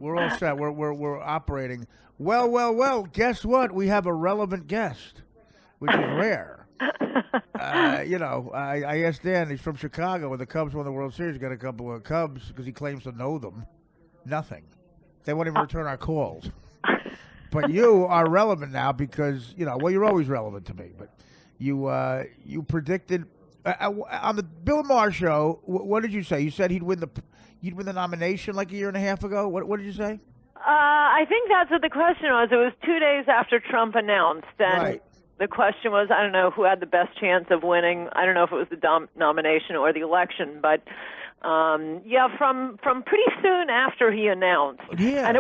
We're all set. We're operating. Well. Guess what? We have a relevant guest, which is rare. I asked Dan. He's from Chicago. When the Cubs won the World Series, got a couple of Cubs because he claims to know them. Nothing. They won't even return our calls. But you are relevant now because you're always relevant to me. But you predicted on the Bill Maher show. What did you say? You said he'd win the nomination like a year and a half ago. What did you say? I think that's what the question was. It was 2 days after Trump announced, and right. The question was, I don't know who had the best chance of winning. I don't know if it was the nomination or the election, but from pretty soon after he announced. Yeah. And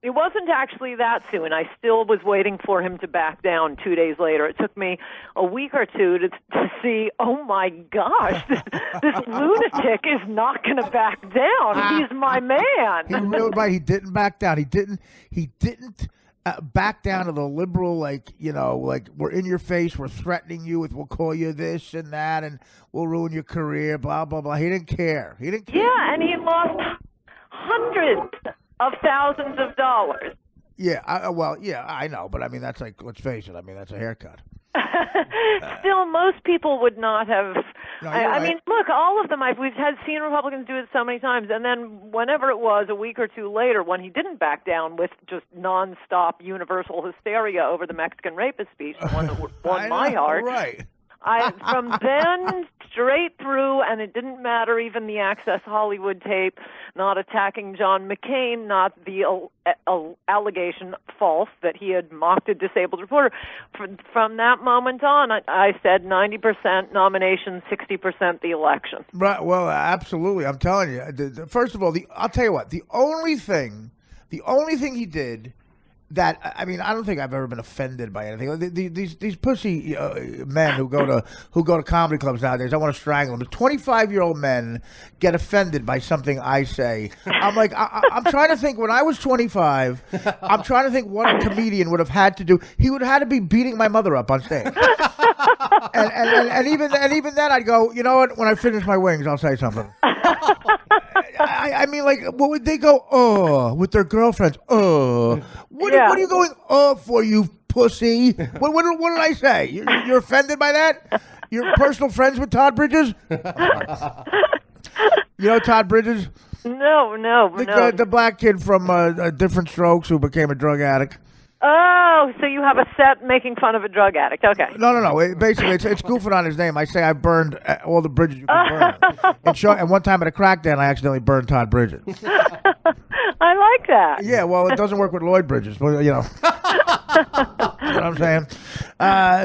it wasn't actually that soon. I still was waiting for him to back down 2 days later. It took me a week or two to see, oh my gosh, this lunatic is not going to back down. He's my man. Right. He didn't back down. He didn't back down to the liberal, like we're in your face, we're threatening you with, we'll call you this and that, and we'll ruin your career, blah, blah, blah. He didn't care. Yeah, and he lost hundreds of thousands of dollars. Yeah, I know, but I mean, that's like, let's face it, I mean, that's a haircut. Still, most people would not have. No, I mean, look, all of them. We've seen Republicans do it so many times, and then whenever it was, a week or two later, when he didn't back down with just nonstop universal hysteria over the Mexican rapist speech, the one that won my heart. Right. From then straight through, and it didn't matter, even the Access Hollywood tape, not attacking John McCain, not the allegation false that he had mocked a disabled reporter. From that moment on, I said 90% nomination, 60% the election. Right. Well, absolutely. I'm telling you. First of all, I'll tell you what. The only thing he did. That I mean, I don't think I've ever been offended by anything. These pussy men who go to comedy clubs nowadays, I want to strangle them. 25-year-old men get offended by something I say. I'm like, I'm trying to think. When I was 25, I'm trying to think what a comedian would have had to do. He would have had to be beating my mother up on stage. and even then, I'd go, you know what? When I finish my wings, I'll say something. I mean, like, what would they go, with their girlfriends? What are you going, for, you pussy? What did I say? You're offended by that? You're personal friends with Todd Bridges? You know Todd Bridges? No. The black kid from Different Strokes who became a drug addict. Oh, so you have a set making fun of a drug addict. Okay. No. Basically, it's goofing on his name. I say I burned all the bridges you can burn. And one time at a crack den, I accidentally burned Todd Bridges. I like that. Yeah, well, it doesn't work with Lloyd Bridges, but you know. You know what I'm saying?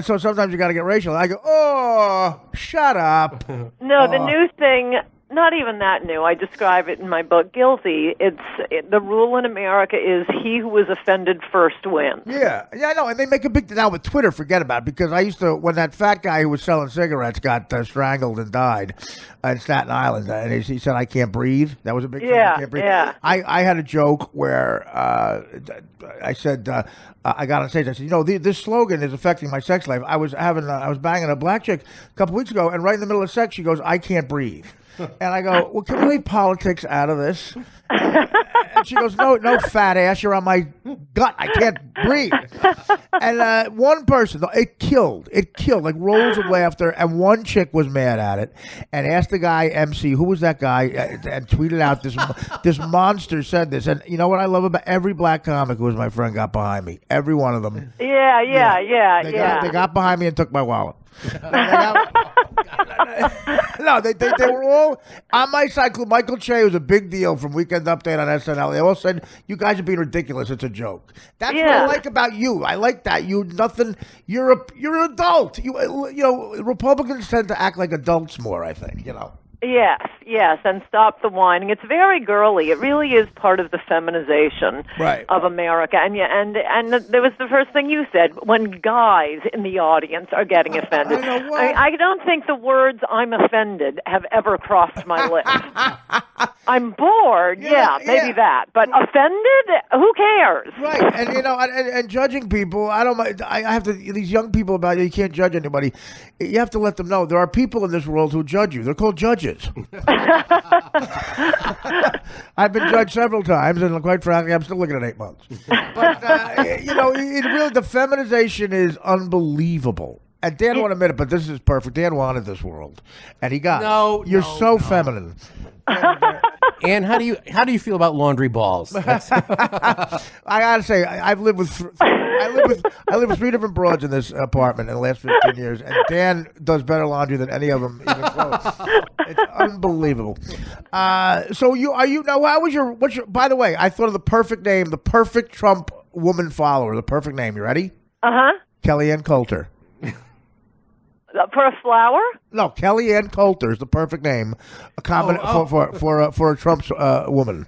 So sometimes you got to get racial. I go, shut up. No, the new thing. Not even that new. I describe it in my book, Guilty. The rule in America is he who is offended first wins. Yeah, I know. And they make a big deal now with Twitter. Forget about it, because I used to, when that fat guy who was selling cigarettes got strangled and died in Staten Island, and he said, "I can't breathe." That was a big thing. I can't breathe. Yeah. I had a joke where I said, I got on stage. I said, this slogan is affecting my sex life. I was banging a black chick a couple weeks ago, and right in the middle of sex, she goes, "I can't breathe." And I go, well, can we leave politics out of this? And she goes, no, fat ass, you're on my gut. I can't breathe. And one person, it killed, like rolls of laughter. And one chick was mad at it and asked the guy, MC, who was that guy, and tweeted out this monster said this. And you know what I love about every black comic who was my friend got behind me. Every one of them. Yeah. They got behind me and took my wallet. No, they were all on my side. Michael Che was a big deal from Weekend Update on SNL. They all said, "You guys are being ridiculous. It's a joke." That's what I like about you. I like that you're an adult. Republicans tend to act like adults more, I think. Yes, and stop the whining. It's very girly. It really is part of the feminization of America. And there was the first thing you said, when guys in the audience are getting offended. I don't think the words "I'm offended" have ever crossed my lips. I'm bored, maybe that. But offended? Who cares? Right, and and judging people, I don't mind. I have to, these young people about you can't judge anybody. You have to let them know there are people in this world who judge you. They're called judges. judges. I've been judged several times, and quite frankly, I'm still looking at 8 months. But, it really, the feminization is unbelievable. And Dan won't admit it, but this is perfect. Dan wanted this world, and he got it. You're so feminine. And how do you feel about laundry balls? I gotta say, I've lived with I live with 3 different broads in this apartment in the last 15 years, and Dan does better laundry than any of them even close. It's unbelievable. So are you now? What's your? By the way, I thought of the perfect name, the perfect Trump woman follower, the perfect name. You ready? Kellyanne Coulter. For a flower? No, Kellyanne Coulter is the perfect name. For a Trump woman.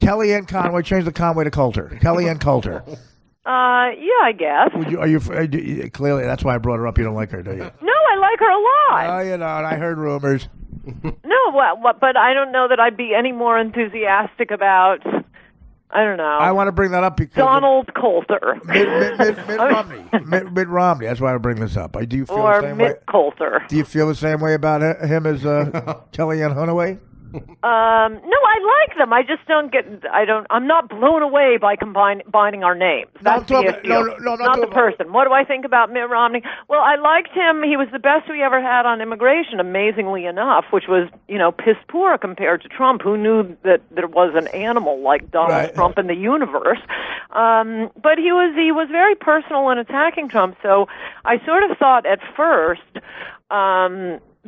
Kellyanne Conway. Change the Conway to Coulter. Kellyanne Coulter. Yeah, I guess. Are you clearly? That's why I brought her up. You don't like her, do you? No, I like her a lot. Oh, you know, and I heard rumors. No, but I don't know that I'd be any more enthusiastic about. I don't know. I want to bring that up because Donald Coulter. Mitt Romney. That's why I bring this up. Do you feel the same Mitt way? Coulter. Do you feel the same way about him as Kellyanne Hunaway? No, I like them. I just don't get. I'm not blown away by combining our names. That's the issue. Not the person. What do I think about Mitt Romney? Well, I liked him. He was the best we ever had on immigration, amazingly enough, which was piss poor compared to Trump, who knew that there was an animal like Donald Trump in the universe. But he was very personal in attacking Trump. So I sort of thought at first.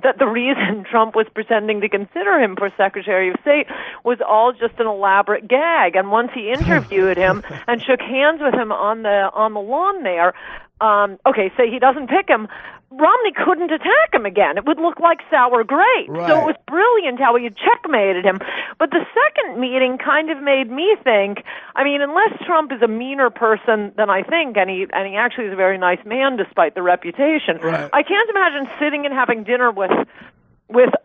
That the reason Trump was pretending to consider him for Secretary of State was all just an elaborate gag. And once he interviewed him and shook hands with him on the lawn there, say he doesn't pick him, Romney couldn't attack him again. It would look like sour grapes. Right. So it was brilliant how he had checkmated him. But the second meeting kind of made me think, unless Trump is a meaner person than I think, and he actually is a very nice man despite the reputation, I can't imagine sitting and having dinner with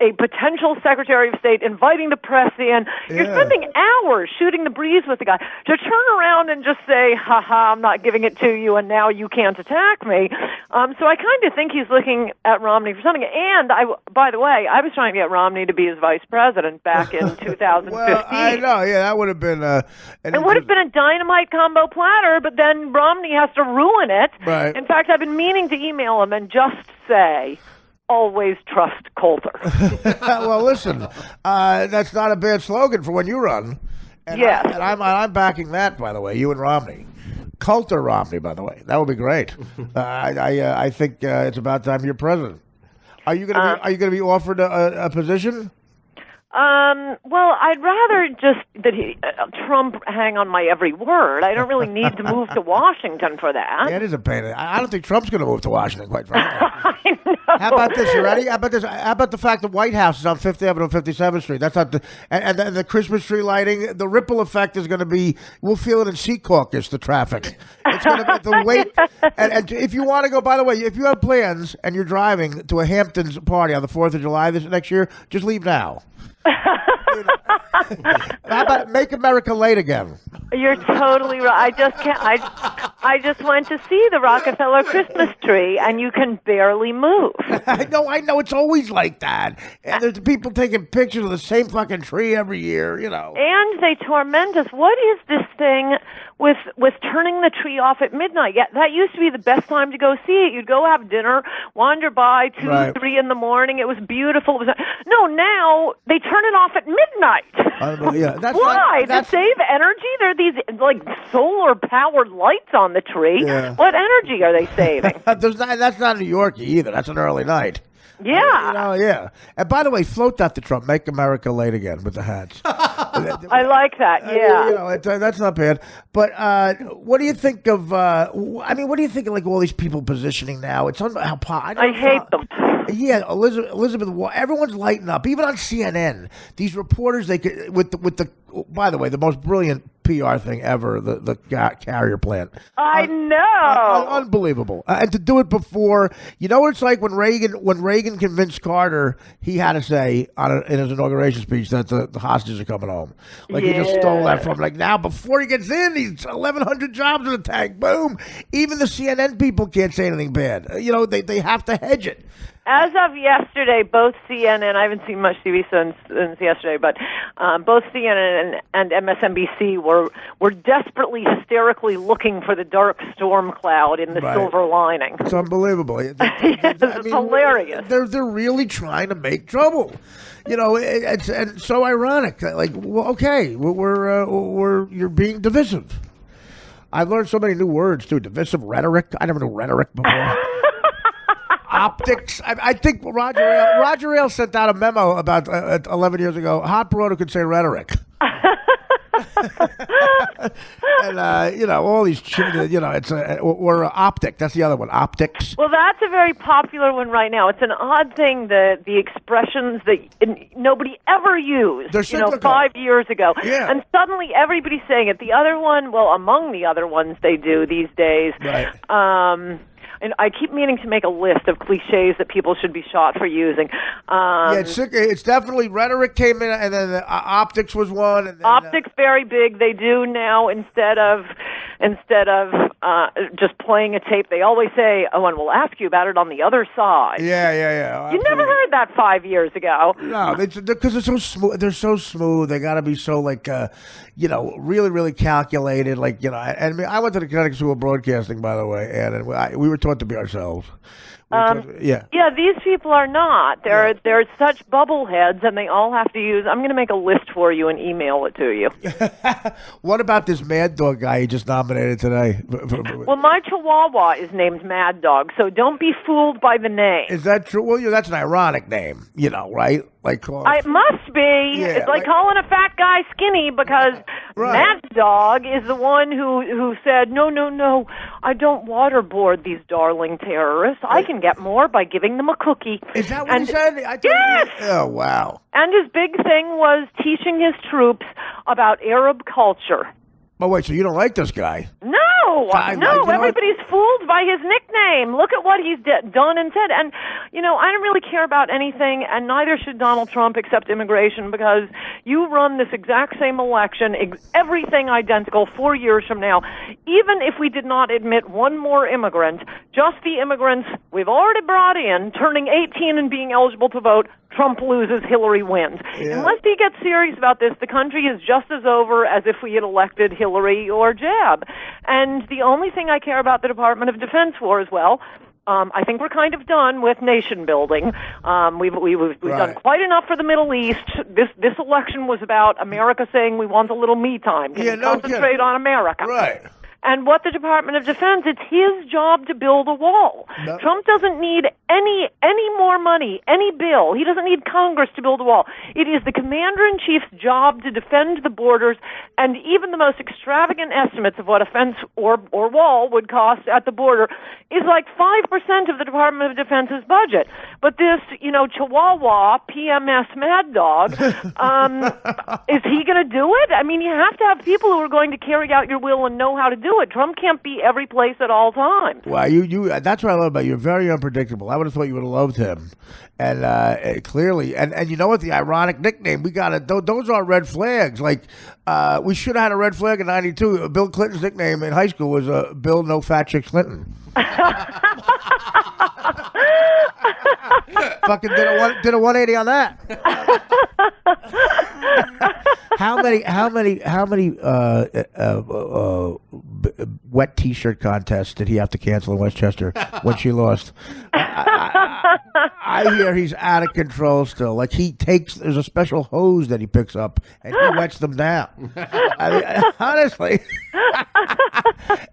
a potential Secretary of State, inviting the press in. You're spending hours shooting the breeze with the guy. To turn around and just say, ha-ha, I'm not giving it to you, and now you can't attack me. So I kind of think he's looking at Romney for something. And, by the way, I was trying to get Romney to be his vice president back in 2015. Well, I know, that would have been... it would have been a dynamite combo platter, but then Romney has to ruin it. Right. In fact, I've been meaning to email him and just say... always trust Coulter. Well, listen, that's not a bad slogan for when you run. And yes. I'm backing that, by the way, you and Romney. Coulter Romney, by the way. That would be great. I think it's about time you're president. Are you going to be offered a position? Well, I'd rather just that Trump hang on my every word. I don't really need to move to Washington for that. Yeah, it is a pain. I don't think Trump's going to move to Washington, quite frankly. I know. How about this? You ready? How about this? How about the fact that White House is on 5th Avenue and 57th Street? That's not and the Christmas tree lighting. The ripple effect is going to be. We'll feel it in Sea Caucus. The traffic. It's going to be the wait. And if you want to go, by the way, if you have plans and you're driving to a Hamptons party on the 4th of July next year, just leave now. How about Make America Late Again? You're totally right. I just can't. I just went to see the Rockefeller Christmas tree, and you can barely move. I know. It's always like that. And there's people taking pictures of the same fucking tree every year, And they torment us. What is this thing with turning the tree off at midnight? Yeah, that used to be the best time to go see it. You'd go have dinner, wander by 2, 3 in the morning. It was beautiful. No, now they turn it off at midnight. Why? To save energy? There are these like solar-powered lights on the tree. Yeah. What energy are they saving? That's not New York either. That's an early night. Yeah. Yeah. And by the way, float that to Trump. Make America late again with the hats. I like that. Yeah. That's not bad. But what do you think of? What do you think of like all these people positioning now? It's I hate them. Yeah, Elizabeth. Everyone's lighting up, even on CNN. These reporters, they could with the. By the way, the most brilliant PR thing ever, the carrier plant. I know. Unbelievable. And to do it before, you know what it's like when Reagan convinced Carter, he had to say in his inauguration speech that the hostages are coming home. Like he just stole that from him. Like now, before he gets in, he's 1,100 jobs in the tank. Boom. Even the CNN people can't say anything bad. They have to hedge it. As of yesterday, both CNN, I haven't seen much TV since yesterday, but both CNN and MSNBC were desperately, hysterically looking for the dark storm cloud in the silver lining. It's unbelievable. It's hilarious. They're really trying to make trouble. It's so ironic. Like, well, okay, you're being divisive. I've learned so many new words too. Divisive rhetoric. I never knew rhetoric before. Optics. I think Roger Ailes sent out a memo about 11 years ago. Hot broad who could say rhetoric. And all these, it's or optic. That's the other one, optics. Well, that's a very popular one right now. It's an odd thing that the expressions that nobody ever used, 5 years ago, and suddenly everybody's saying it. The other one, well, among the other ones they do these days, right. And I keep meaning to make a list of cliches that people should be shot for using. It's definitely rhetoric came in, and then optics was one. And then, optics very big. They do now instead of just playing a tape. They always say, "Oh, and we'll ask you about it on the other side." Yeah. You never heard that 5 years ago. No, because they're so smooth. They're so smooth. They got to be so really, really calculated. And I went to the Connecticut School of Broadcasting, by the way, and we were taught to be ourselves. These people are not. They're such bubbleheads, and they all have to use. I'm going to make a list for you and email it to you. What about this Mad Dog guy you just nominated today? Well, my Chihuahua is named Mad Dog, so don't be fooled by the name. Is that true? Well, that's an ironic name, right? It must be. Yeah, it's like calling a fat guy skinny because Mad Dog is the one who said, no, I don't waterboard these darling terrorists. I can get more by giving them a cookie. Is that what he said? Yes! Oh, wow. And his big thing was teaching his troops about Arab culture. Oh, wait, so you don't like this guy? No, everybody's fooled by his nickname. Look at what he's done and said. And, I don't really care about anything, and neither should Donald Trump except immigration, because you run this exact same election, everything identical 4 years from now. Even if we did not admit one more immigrant, just the immigrants we've already brought in, turning 18 and being eligible to vote, Trump loses, Hillary wins. Yeah. Unless he gets serious about this, the country is just as over as if we had elected Hillary or Jeb. And the only thing I care about the Department of Defense for as well, I think we're kind of done with nation building. We've done quite enough for the Middle East. This election was about America saying we want a little me time. Concentrate on America. Right. And what the Department of Defense, it's his job to build a wall. No. Trump doesn't need any more money, any bill. He doesn't need Congress to build a wall. It is the commander-in-chief's job to defend the borders, and even the most extravagant estimates of what a fence or wall would cost at the border is like 5% of the Department of Defense's budget. But this, Chihuahua, PMS Mad Dog, is he going to do it? I mean, you have to have people who are going to carry out your will and know how to do it. Trump can't be every place at all times. Well, that's what I love about you. You're very unpredictable. I would have thought you would have loved him. And clearly, and you know what? The ironic nickname, we got it. Those are red flags. Like, we should have had a red flag in 92. Bill Clinton's nickname in high school was Bill No Fat Chick Clinton. Fucking did a 180 on that. How many wet T-shirt contests did he have to cancel in Westchester when she lost? I hear he's out of control still. Like there's a special hose that he picks up and he wets them down. I mean, honestly.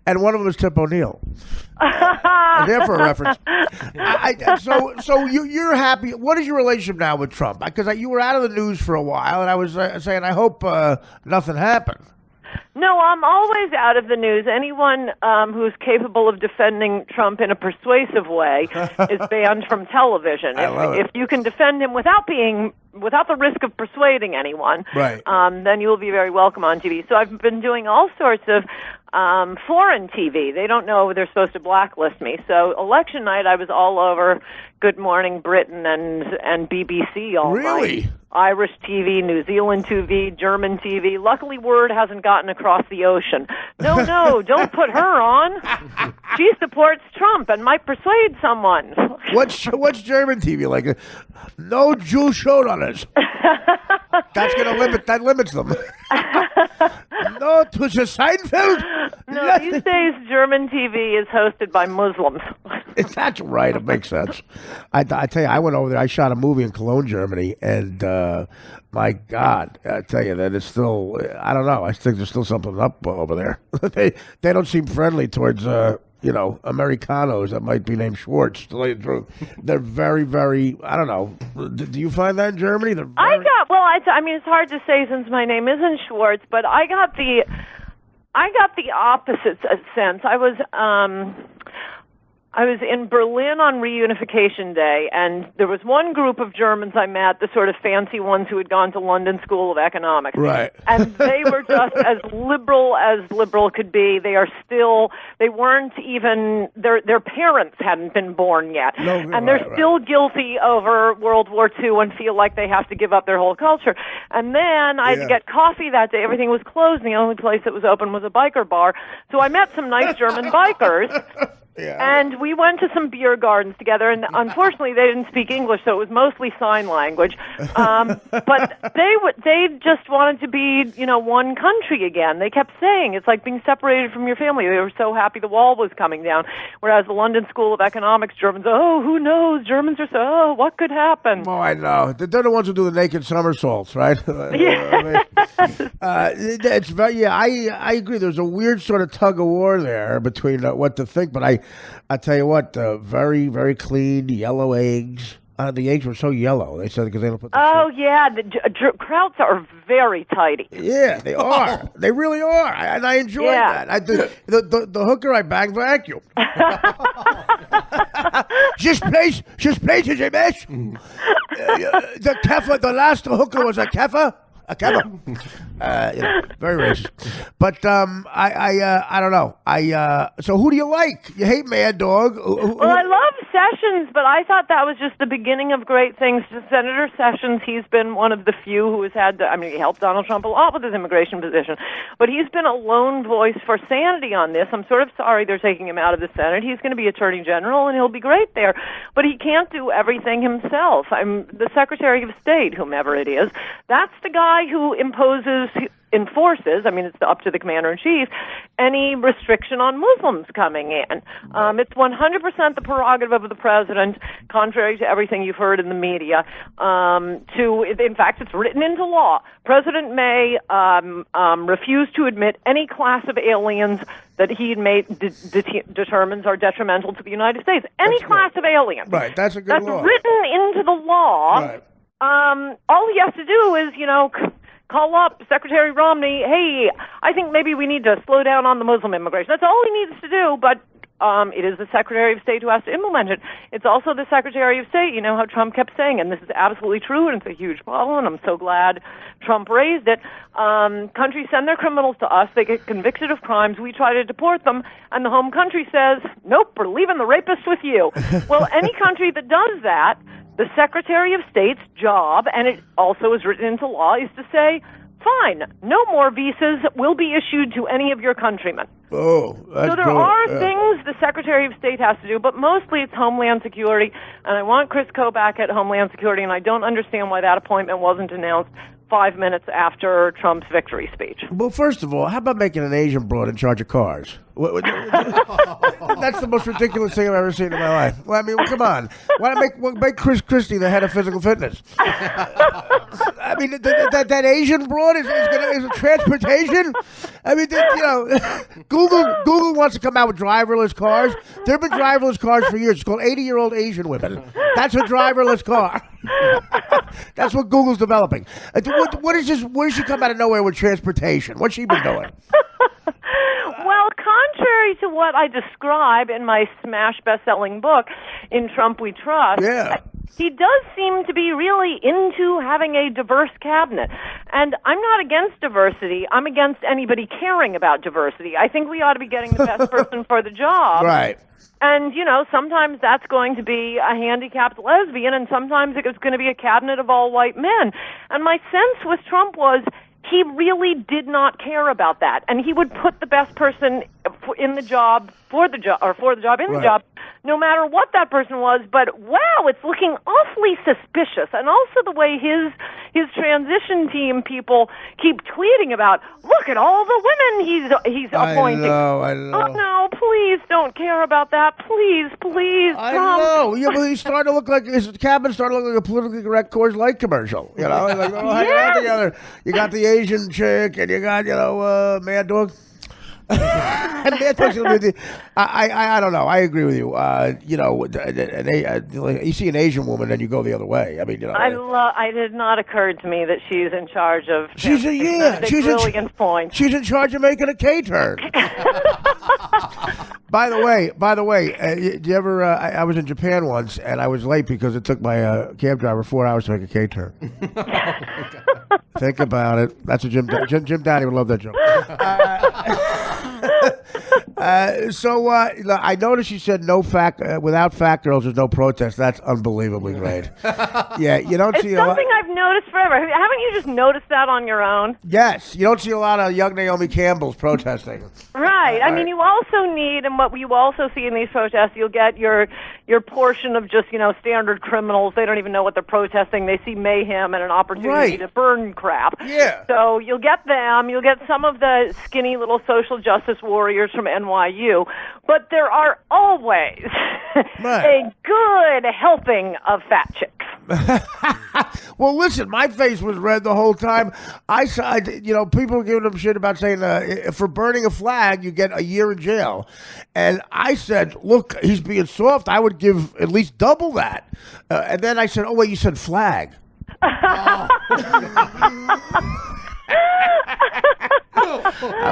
And one of them is Tip O'Neill. There for a reference. So you're happy. What is your relationship now with Trump? Because you were out of the news for a while, and I was saying I hope nothing happened. No, I'm always out of the news. Anyone who's capable of defending Trump in a persuasive way is banned from television. If you can defend him without the risk of persuading anyone, right. Then you will be very welcome on TV. So I've been doing all sorts of foreign TV. They don't know they're supposed to blacklist me. So election night, I was all over Good Morning Britain and BBC all Really? night. Irish TV, New Zealand TV, German TV. Luckily, word hasn't gotten across the ocean. No, don't put her on. She supports Trump and might persuade someone. What's German TV like? No Jew showed on us. That limits them. No, to the Seinfeld. No, these days German TV is hosted by Muslims. That's right. It makes sense. I tell you, I went over there. I shot a movie in Cologne, Germany, and my God, I tell you that it's still. I don't know. I think there's still something up over there. they don't seem friendly towards Americanos that might be named Schwartz. To tell you the truth, they're very, very. I don't know. Do you find that in Germany? I mean, it's hard to say since my name isn't Schwartz, but I got the opposite sense. I was in Berlin on Reunification Day, and there was one group of Germans I met, the sort of fancy ones who had gone to London School of Economics. Right. And they were just as liberal could be. They weren't even, their parents hadn't been born yet. And they're still guilty over World War II and feel like they have to give up their whole culture. And then I had to get coffee that day. Everything was closed, and the only place that was open was a biker bar. So I met some nice German bikers. Yeah. And we went to some beer gardens together, and unfortunately they didn't speak English, so it was mostly sign language. But they just wanted to be, one country again. They kept saying it's like being separated from your family. They were so happy the wall was coming down. Whereas the London School of Economics Germans, who knows? Germans are what could happen? Oh, I know. They're the ones who do the naked somersaults, right? Yeah. It's very. Yeah, I agree. There's a weird sort of tug of war there between what to think, but I tell you what, very, very clean yellow eggs. The eggs were so yellow. They said because they don't put. The Krauts are very tidy. Yeah, they are. They really are, and I enjoy that. The hooker I banged vacuum. Just place a mess. The kefir, the last hooker was a kefir. A kefir. Very racist. But I don't know. So who do you like? You hate Mad Dog. Well, I love Sessions, but I thought that was just the beginning of great things. Senator Sessions, he's been one of the few who has had he helped Donald Trump a lot with his immigration position, but he's been a lone voice for sanity on this. I'm sort of sorry they're taking him out of the Senate. He's going to be Attorney General, and he'll be great there, but he can't do everything himself. The Secretary of State, whomever it is, that's the guy who enforces, it's up to the commander-in-chief, any restriction on Muslims coming in. It's 100% the prerogative of the president, contrary to everything you've heard in the media. In fact, it's written into law. President may refuse to admit any class of aliens that he determines are detrimental to the United States. Any class of aliens. Right, that's a good law. That's written into the law. Right. All he has to do is, call up Secretary Romney, hey, I think maybe we need to slow down on the Muslim immigration. That's all he needs to do, but it is the Secretary of State who has to implement it. It's also the Secretary of State, how Trump kept saying, and this is absolutely true, and it's a huge problem, and I'm so glad Trump raised it. Countries send their criminals to us, they get convicted of crimes, we try to deport them, and the home country says, nope, we're leaving the rapists with you. Well, any country that does that, the Secretary of State's job, and it also is written into law, is to say, fine, no more visas will be issued to any of your countrymen. Oh, that's so there are things the Secretary of State has to do, but mostly it's Homeland Security, and I want Chris Kobach at Homeland Security, and I don't understand why that appointment wasn't announced 5 minutes after Trump's victory speech. Well, first of all, how about making an Asian broad in charge of cars? That's the most ridiculous thing I've ever seen in my life. Well, come on. Why not make Chris Christie the head of physical fitness? That Asian broad is a transportation. Google wants to come out with driverless cars. There have been driverless cars for years. It's called 80-year-old Asian women. That's a driverless car. That's what Google's developing. What is this? Where does she come out of nowhere with transportation? What's she been doing? Well, contrary to what I describe in my smash best-selling book, In Trump We Trust, he does seem to be really into having a diverse cabinet. And I'm not against diversity. I'm against anybody caring about diversity. I think we ought to be getting the best person for the job. Right. And, sometimes that's going to be a handicapped lesbian, and sometimes it's going to be a cabinet of all white men. And my sense with Trump was he really did not care about that. And he would put the best person in the job, for the job, in the job, no matter what that person was. But wow, it's looking awfully suspicious. And also the way his transition team people keep tweeting about, look at all the women he's appointing. I know. Oh no, please don't care about that. Please, Trump. I know. Yeah, but he's starting to look like his cabinet started to look like a politically correct Coors Light commercial. Like, hanging out together. You got the Asian chick, and you got Mad Dog. I don't know. I agree with you. You see an Asian woman and you go the other way. I mean, it did not occur to me that she's in charge of. She's brilliant point. She's in charge of making a K-turn. By the way, do you ever? I was in Japan once and I was late because it took my cab driver 4 hours to make a K-turn. Think about it. That's a Jim Downey would love that joke. So I noticed you said without fat girls, there's no protest. That's unbelievably great. Yeah, you don't see a lot. It's something I've noticed forever. Haven't you just noticed that on your own? Yes, you don't see a lot of young Naomi Campbells protesting. Right. I mean, you also need, and what you also see in these protests, you'll get your portion of just standard criminals. They don't even know what they're protesting. They see mayhem and an opportunity to burn crap. Yeah. So you'll get them. You'll get some of the skinny little social justice warriors from NYU, but there are always a good helping of fat chicks. Well, listen, my face was red the whole time. I saw, people were giving them shit about saying for burning a flag, you get a year in jail. And I said, look, he's being soft. I would give at least double that. And then I said, oh, wait, you said flag. I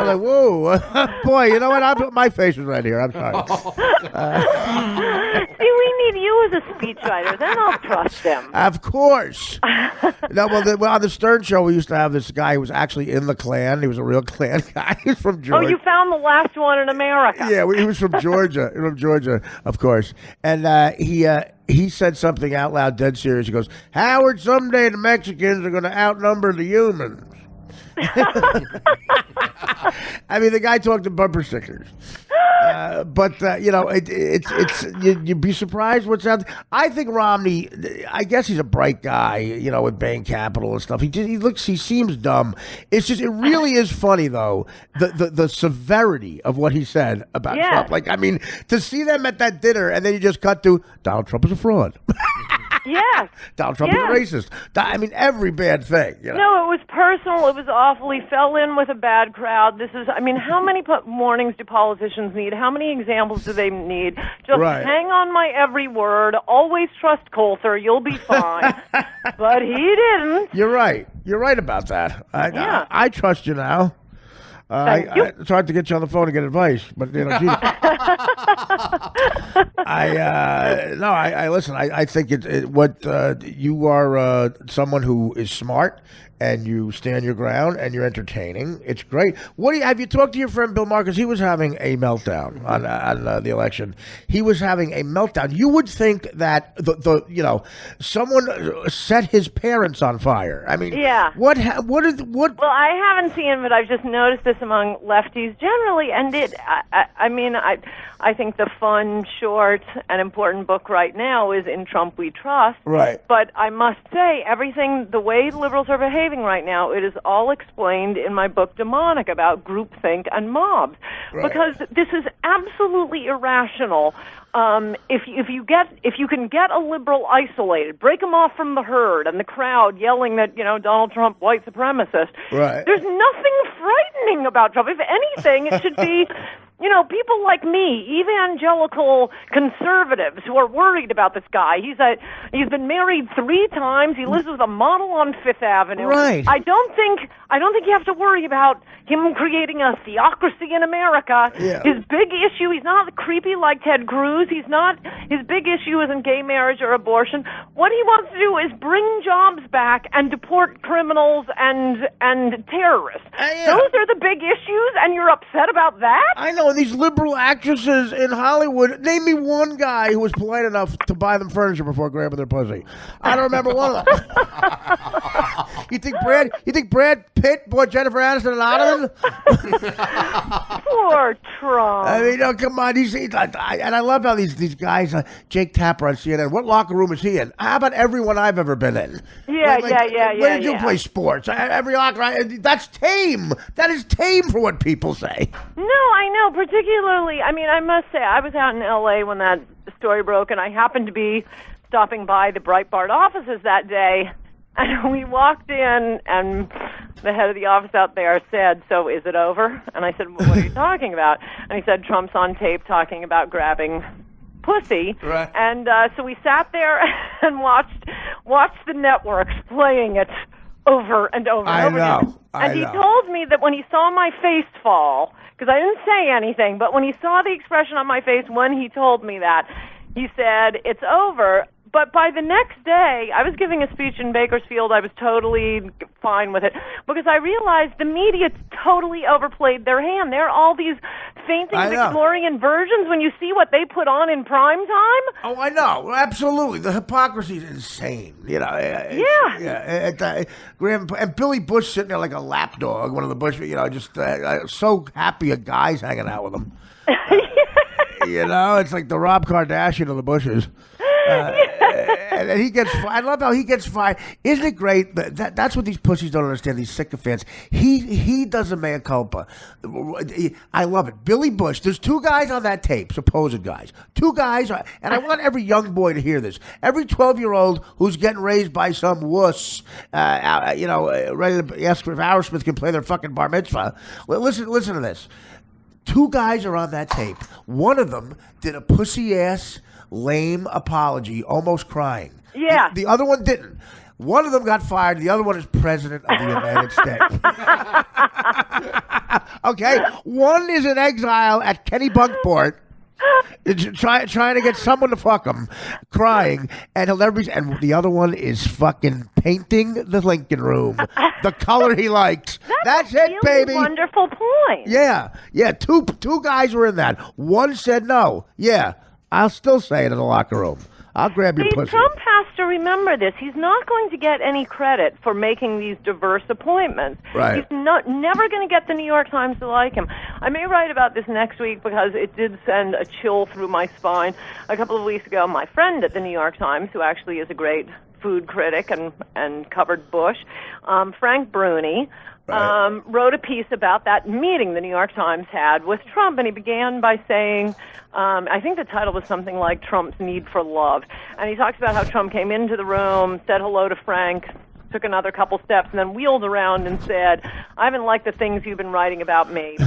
was like, whoa. Boy, you know what? My face was right here. I'm sorry. See, we need you as a speechwriter. Then I'll trust him. Of course. No, on the Stern Show, we used to have this guy who was actually in the Klan. He was a real Klan guy. He was from Georgia. Oh, you found the last one in America. Yeah, he was from Georgia. Of course. And he said something out loud, dead serious. He goes, Howard, someday the Mexicans are going to outnumber the humans. I mean, the guy talked to bumper stickers. But you'd be surprised what's out there. I think Romney, I guess he's a bright guy, with Bain Capital and stuff. He seems dumb. It's just, it really is funny though, the severity of what he said about Trump. Like, I mean, to see them at that dinner and then you just cut to Donald Trump is a fraud. Yes. Donald Trump is a racist. I mean, every bad thing. No, it was personal. It was awful. He fell in with a bad crowd. How many warnings do politicians need? How many examples do they need? Just hang on my every word. Always trust Coulter. You'll be fine. But he didn't. You're right. You're right about that. I trust you now. Thank you. It's hard to get you on the phone and get advice, but geez. Listen. I think you are someone who is smart and you stand your ground and you're entertaining. It's great. Have you talked to your friend Bill Maher? Because he was having a meltdown on the election. He was having a meltdown. You would think that someone set his parents on fire. I mean, what? Well, I haven't seen it, but I've just noticed this among lefties generally, and I think the fun, short, and important book right now is In Trump We Trust. Right. But I must say, the way the liberals are behaving right now, it is all explained in my book Demonic about groupthink and mobs. Right. Because this is absolutely irrational. If you can get a liberal isolated, break them off from the herd and the crowd yelling that Donald Trump white supremacist. Right. There's nothing frightening about Trump. If anything, it should be people like me, evangelical conservatives who are worried about this guy. He's been married 3 times. He lives with a model on Fifth Avenue. Right. I don't think you have to worry about him creating a theocracy in America. Yeah. His big issue, he's not creepy like Ted Cruz. His big issue isn't gay marriage or abortion. What he wants to do is bring jobs back and deport criminals and terrorists. Those are the big issues, and you're upset about that? I know. And these liberal actresses in Hollywood, name me one guy who was polite enough to buy them furniture before grabbing their pussy. I don't remember one of them. You think Brad Pitt bought Jennifer Aniston an ottoman? Poor Trump. I mean, come on. And I love how these guys, Jake Tapper on CNN, what locker room is he in? How about everyone I've ever been in? Yeah. Where did you play sports? Every locker. That's tame. That is tame for what people say. No, I know. Particularly, I mean, I must say, I was out in L.A. when that story broke, and I happened to be stopping by the Breitbart offices that day. And we walked in, and the head of the office out there said, "So is it over?" And I said, "Well, what are you talking about?" And he said, "Trump's on tape talking about grabbing pussy." Right. And so we sat there and watched the networks playing it over and over and over again. And he told me that when he saw my face fall, because I didn't say anything, but when he saw the expression on my face when he told me that, he said, "It's over." But by the next day, I was giving a speech in Bakersfield. I was totally fine with it because I realized the media totally overplayed their hand. There are all these fainting Victorian versions when you see what they put on in prime time. Oh, I know. Absolutely. The hypocrisy is insane. Graham and Billy Bush sitting there like a lapdog, one of the Bush, just so happy a guy's hanging out with him. It's like the Rob Kardashian of the Bushes. And he gets. I love how he gets fired. Isn't it great? That's what these pussies don't understand. These sycophants. He does a mea culpa. I love it. Billy Bush. There's 2 guys on that tape, supposed guys. 2 guys, and I want every young boy to hear this. Every 12-year-old who's getting raised by some wuss, ready to ask if Aerosmith can play their fucking bar mitzvah. Listen to this. 2 guys are on that tape. One of them did a pussy-ass, lame apology, almost crying. Yeah. The other one didn't. One of them got fired. The other one is president of the United States. Okay? One is in exile at Kennebunkport, trying to get someone to fuck him, crying, and he'll never be. And the other one is fucking painting the Lincoln Room the color he likes. That's it, really baby. Wonderful point. Yeah. Two guys were in that. One said no. Yeah, I'll still say it in the locker room. I'll grab your pussy. Trump has to remember this. He's not going to get any credit for making these diverse appointments. Right. He's never going to get the New York Times to like him. I may write about this next week because it did send a chill through my spine. A couple of weeks ago, my friend at the New York Times, who actually is a great food critic and covered Bush, Frank Bruni, wrote a piece about that meeting the New York Times had with Trump, and he began by saying, I think the title was something like Trump's Need for Love. And he talks about how Trump came into the room, said hello to Frank, took another couple steps, and then wheeled around and said, I haven't liked the things you've been writing about me,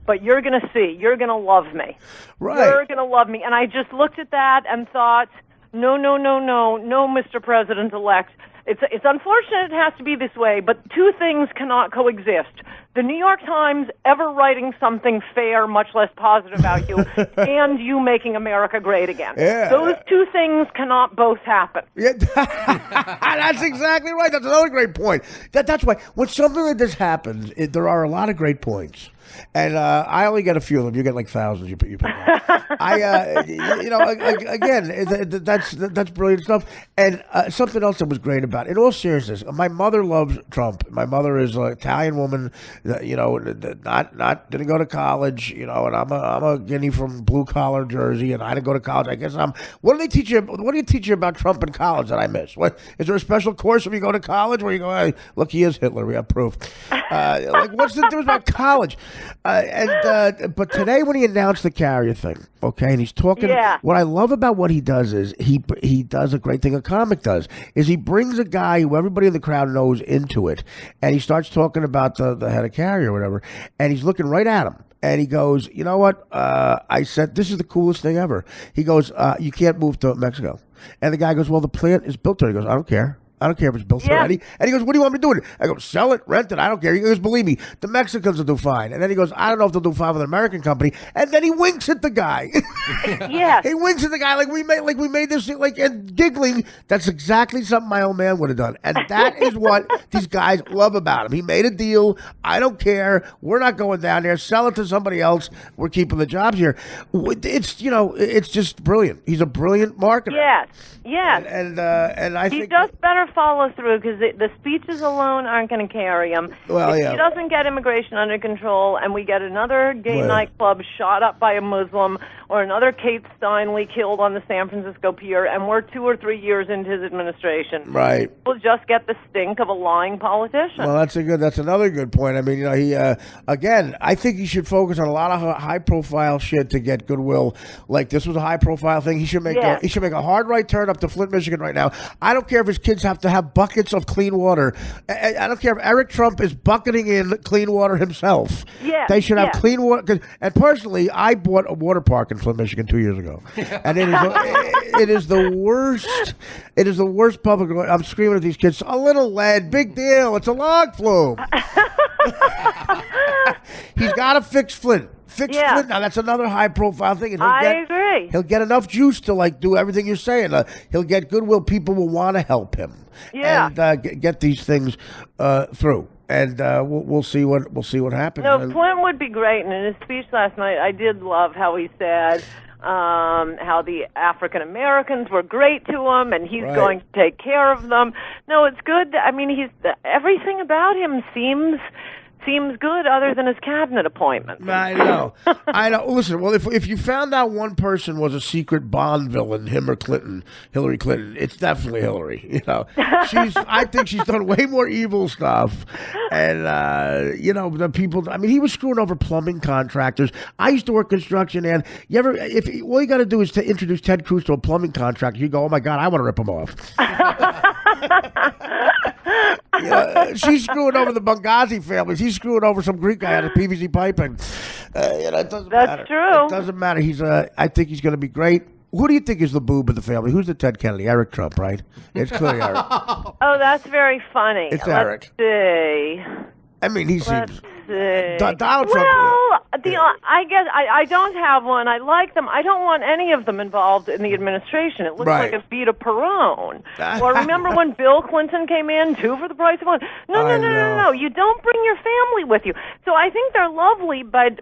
but you're going to see. You're going to love me. Right. You're going to love me. And I just looked at that and thought, no, Mr. President-elect. It's unfortunate it has to be this way, but 2 things cannot coexist. The New York Times ever writing something fair, much less positive about you, and you making America great again. Yeah. Those 2 things cannot both happen. Yeah, that's exactly right. That's another great point. That's why when something like this happens, there are a lot of great points. And I only get a few of them. You get like thousands. You pick up. Again, that's brilliant stuff. And something else that was great about it, in all seriousness, my mother loves Trump. My mother is an Italian woman, not didn't go to college, and I'm a guinea from blue collar Jersey, and I didn't go to college. I guess What do they teach you? What do you teach you about Trump in college that I missed? What is there a special course when you go to college where you go, hey, look, he is Hitler. We have proof. What's the difference about college? But today when he announced the carrier thing, okay, and he's talking, what I love about what he does is he does a great thing a comic does, is he brings a guy who everybody in the crowd knows into it, and he starts talking about the head of carrier or whatever, and he's looking right at him. And he goes, you know what? I said, this is the coolest thing ever. He goes, you can't move to Mexico. And the guy goes, well, the plant is built already. He goes, I don't care. I don't care if it's built already. And he goes, what do you want me to do with it? I go, sell it, rent it. I don't care. He goes, believe me, the Mexicans will do fine. And then he goes, I don't know if they'll do fine with an American company. And then he winks at the guy. Yeah. He winks at the guy like we made this thing, like, and giggling. That's exactly something my old man would have done. And that is what these guys love about him. He made a deal. I don't care. We're not going down there. Sell it to somebody else. We're keeping the jobs here. It's, it's just brilliant. He's a brilliant marketer. Yes. And I think he just better follow through, because the speeches alone aren't going to carry him. Well, if he doesn't get immigration under control, and we get another gay nightclub shot up by a Muslim, or another Kate Steinle killed on the San Francisco Pier, and we're 2 or 3 years into his administration, right, we'll just get the stink of a lying politician. Well, that's another good point. I mean, he again, I think he should focus on a lot of high profile shit to get goodwill. Like, this was a high profile thing. He should make a hard right turn up to Flint, Michigan right now. I don't care if his kids have to have buckets of clean water. I don't care if Eric Trump is bucketing in clean water himself. They should have clean water. And personally, I bought a water park in Flint, Michigan 2 years ago, and it is the worst. It is the worst public. I'm screaming at these kids. A little lead, big deal. It's a log flume. He's got to fix Flint. Flint. Now that's another high-profile thing. And I agree. He'll get enough juice to do everything you're saying. He'll get goodwill. People will want to help him. And get these things through. And we'll see what happens. No, Flint would be great. And in his speech last night, I did love how he said how the African Americans were great to him, and he's going to take care of them. No, it's good. I mean, everything about him seems good, other than his cabinet appointments. I know. Listen, well, if you found out one person was a secret Bond villain, him or Hillary Clinton, it's definitely Hillary. I think she's done way more evil stuff. And the people. I mean, he was screwing over plumbing contractors. I used to work construction, and all you got to do is to introduce Ted Cruz to a plumbing contractor, you go, oh my God, I want to rip him off. She's screwing over the Benghazi families. He's screwing over some Greek guy out of PVC piping. It doesn't matter. That's true. It doesn't matter. I think he's going to be great. Who do you think is the boob of the family? Who's the Ted Kennedy? Eric Trump, right? It's clearly Eric. Oh, that's very funny. It's Eric. Let's see. I mean, he seems... Donald Trump. Well, I guess I don't have one. I like them. I don't want any of them involved in the administration. It looks like a Vita Perone. Or remember when Bill Clinton came in, 2 for the price of 1? No. You don't bring your family with you. So I think they're lovely, but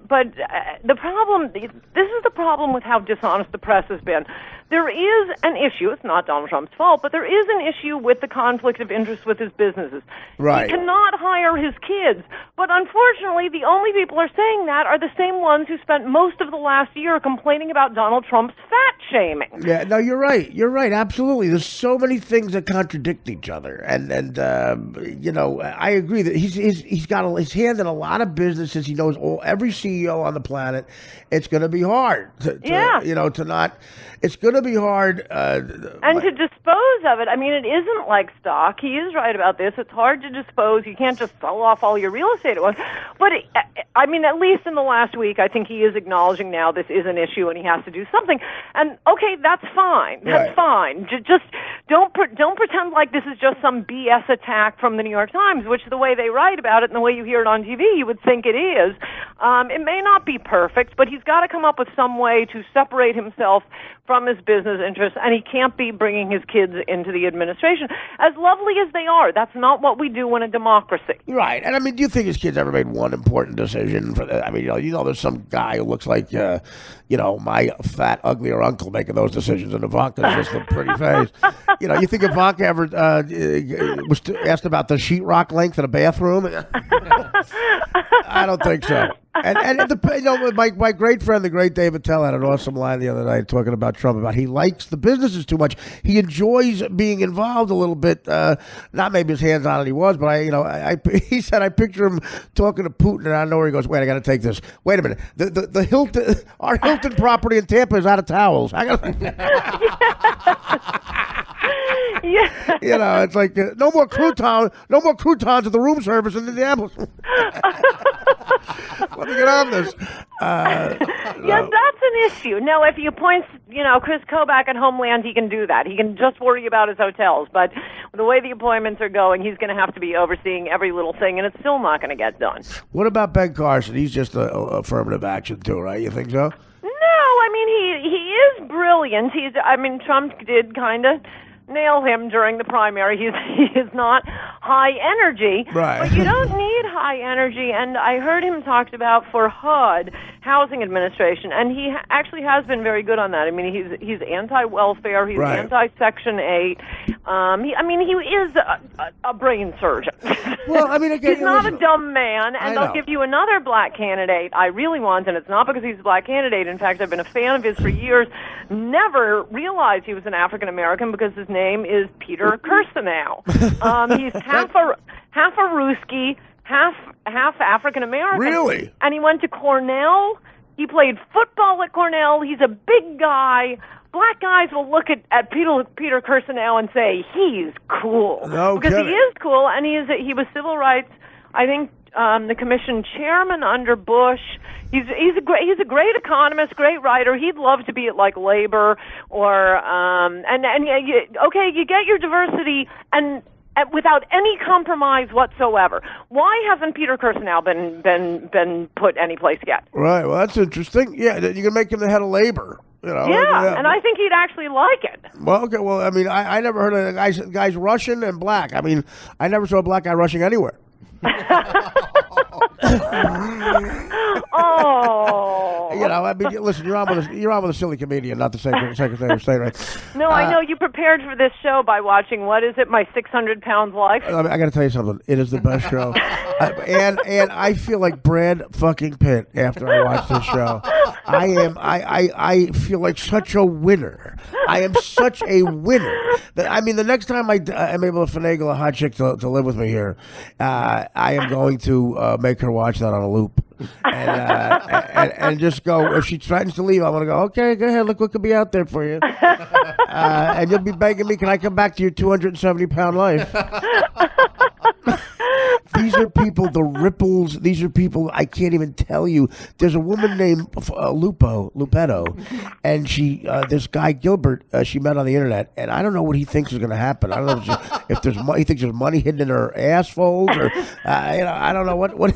the problem, this is the problem with how dishonest the press has been. There is an issue. It's not Donald Trump's fault, but there is an issue with the conflict of interest with his businesses. Right. He cannot hire his kids, but unfortunately, the only people who are saying that are the same ones who spent most of the last year complaining about Donald Trump's fat shaming. Yeah, no, you're right. You're right. Absolutely. There's so many things that contradict each other, and I agree that he's got his hand in a lot of businesses. He knows every CEO on the planet. It's going to be hard It's going to be hard. And to dispose of it, I mean, it isn't like stock. He is right about this. It's hard to dispose. You can't just sell off all your real estate at once. But, I mean, at least in the last week, I think he is acknowledging now this is an issue and he has to do something. And, okay, that's fine. That's fine. Just don't pretend like this is just some BS attack from the New York Times, which the way they write about it and the way you hear it on TV, you would think it is. It may not be perfect, but he's got to come up with some way to separate himself from his business interests, and he can't be bringing his kids into the administration. As lovely as they are, that's not what we do in a democracy. Right. And I mean, do you think his kids ever made one important decision? I mean, there's some guy who looks like, my fat, uglier uncle making those decisions, and Ivanka's just a pretty face. You think Ivanka ever was asked about the sheetrock length in a bathroom? I don't think so. And my great friend, the great David Tell, had an awesome line the other night talking about Trump, about he likes the businesses too much. He enjoys being involved a little bit. Not maybe his hands on it he was, but he said, I picture him talking to Putin, and I know where he goes, wait, I got to take this. Wait a minute. The Hilton, our Hilton property in Tampa is out of towels. I got Yeah. You know, it's like no more croutons at the room service in Indianapolis. Let me get on this. Yeah, that's an issue. Now, if you point, Chris Kobach at Homeland, he can do that. He can just worry about his hotels. But the way the appointments are going, he's going to have to be overseeing every little thing, and it's still not going to get done. What about Ben Carson? He's just affirmative action too, right? You think so? No, I mean he is brilliant. Trump did kind of nail him during the primary. He is not high energy, right? But you don't need high energy. And I heard him talked about for HUD, Housing Administration, and he actually has been very good on that. I mean, he's anti-welfare. He's anti-Section 8. He is a brain surgeon. Well, I mean, again, he's not a dumb man. And I'll give you another black candidate I really want, and it's not because he's a black candidate. In fact, I've been a fan of his for years. Never realized he was an African American because his name is Peter Kirsanow. He's half a Ruski, half African American. Really? And he went to Cornell. He played football at Cornell. He's a big guy. Black guys will look at Peter Kirsanow and say he's cool. No because kidding. He is cool, and he was civil rights. I think the commission chairman under Bush. He's a great economist, great writer. He'd love to be at like Labor or you get your diversity and without any compromise whatsoever. Why hasn't Peter Kirsanow been put anyplace yet? Right. Well, that's interesting. Yeah, you can make him the head of Labor. Yeah, and I think he'd actually like it. Well, okay. Well, I mean, I never heard of guys Russian and black. I mean, I never saw a black guy rushing anywhere. Oh. I mean, listen, you're on with a silly comedian, not the Secretary of State, right? No, I know you prepared for this show by watching, what is it, My 600 Pounds Life? I got to tell you something. It is the best show. And I feel like Brad fucking Pitt after I watch this show. I feel like such a winner. I am such a winner. I mean, the next time I'm able to finagle a hot chick to live with me here, I am going to make her watch that on a loop. And just go, if she threatens to leave, I'm going to go, okay, go ahead, look what could be out there for you. And you'll be begging me, can I come back to your 270-pound life? These are people, the ripples, these are people, I can't even tell you. There's a woman named Lupetto, and this guy Gilbert, she met on the internet, and I don't know what he thinks is going to happen. I don't know if he thinks there's money hidden in her ass folds, or, I don't know what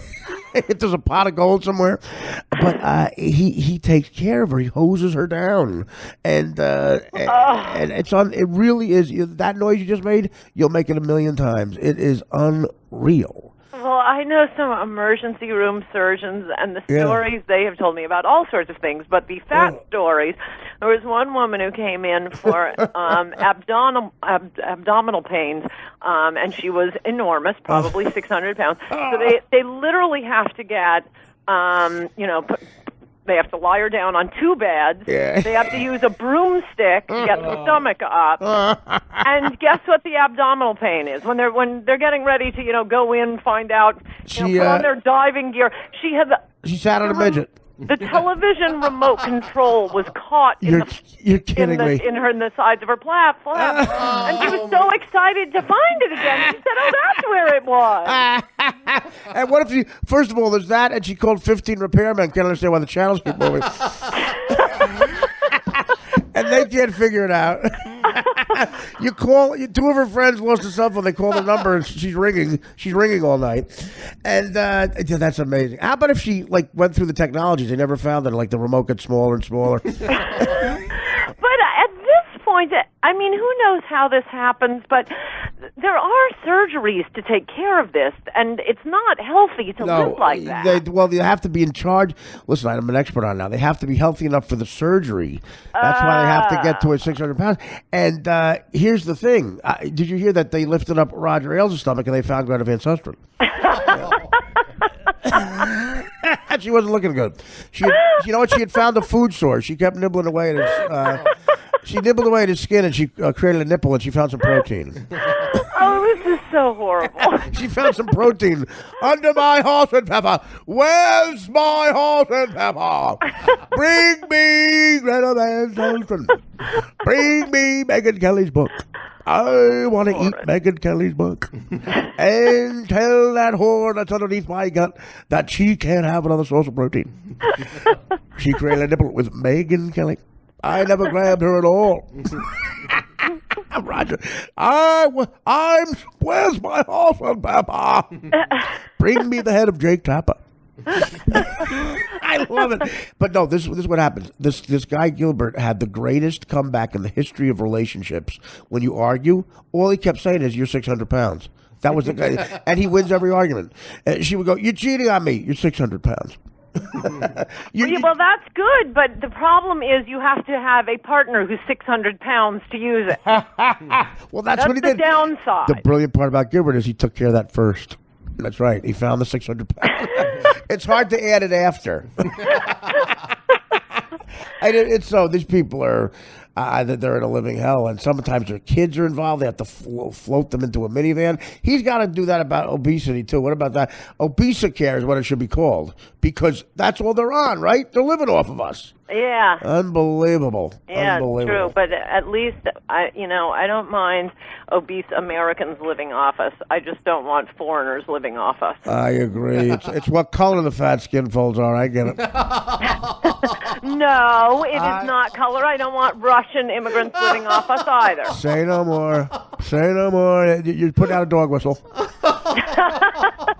if there's a pot of gold somewhere. But he takes care of her. He hoses her down, and it's on. It really is. That noise you just made, you'll make it 1,000,000 times. It is unreal. Well, I know some emergency room surgeons and the stories they have told me about all sorts of things, but the fat stories. There was one woman who came in for abdominal pains, and she was enormous, probably 600 pounds. So they literally have to get, they have to lie her down on 2 beds. Yeah. They have to use a broomstick to get the stomach up. And guess what the abdominal pain is? When they're getting ready to, go in, find out, put on their diving gear. She sat on a midget. The television remote control was caught in the sides of her platform, and she was so excited to find it again. She said, "Oh, that's where it was." And what if first of all, there's that, and she called 15 repairmen. Can't understand why the channels keep moving. And they can't figure it out. You call 2 of her friends lost a cell phone. They call the number and she's ringing. She's ringing all night, and that's amazing. How about if she went through the technologies? They never found that the remote gets smaller and smaller. But at this point, I mean, who knows how this happens? But there are surgeries to take care of this, and it's not healthy to live like that. They have to be in charge. Listen, I'm an expert on it now. They have to be healthy enough for the surgery. That's why they have to get to 600 pounds. And here's the thing. Did you hear that they lifted up Roger Ailes' stomach and they found Greta Van Susteren? She wasn't looking good. She had found a food source. She kept nibbling away at his... She nibbled away at his skin, and she created a nipple, and she found some protein. Oh, this is so horrible. She found some protein under my horse and pepper. Where's my horse and pepper? Bring me Greta Van Susteren. Bring me Megyn Kelly's book. I want to eat Megyn Kelly's book and tell that whore that's underneath my gut that she can't have another source of protein. She created a nipple with Megyn Kelly. I never grabbed her at all. Roger, where's my horse, Papa? Bring me the head of Jake Tapper. I love it. But no, this is what happens. This guy Gilbert had the greatest comeback in the history of relationships. When you argue, all he kept saying is, "You're 600 pounds." That was the guy, and he wins every argument. She would go, "You're cheating on me. You're 600 pounds." Well, that's good, but the problem is you have to have a partner who's 600 pounds to use it. Well, that's what he did. The downside. The brilliant part about Gilbert is he took care of that first. That's right. He found the 600 pounds. It's hard to add it after. It's so these people are they're in a living hell, and sometimes their kids are involved. They have to float them into a minivan. He's got to do that about obesity too. What about that? Obesicare is what it should be called, because that's all they're on, right? They're living off of us. Yeah. Unbelievable. Yeah, Unbelievable. true. But at least I don't mind obese Americans living off us. I just don't want foreigners living off us. I agree. It's what color the fat skin folds are. I get it. No, it is not color. I don't want Russian immigrants living off us either. Say no more. Say no more. You put out a dog whistle.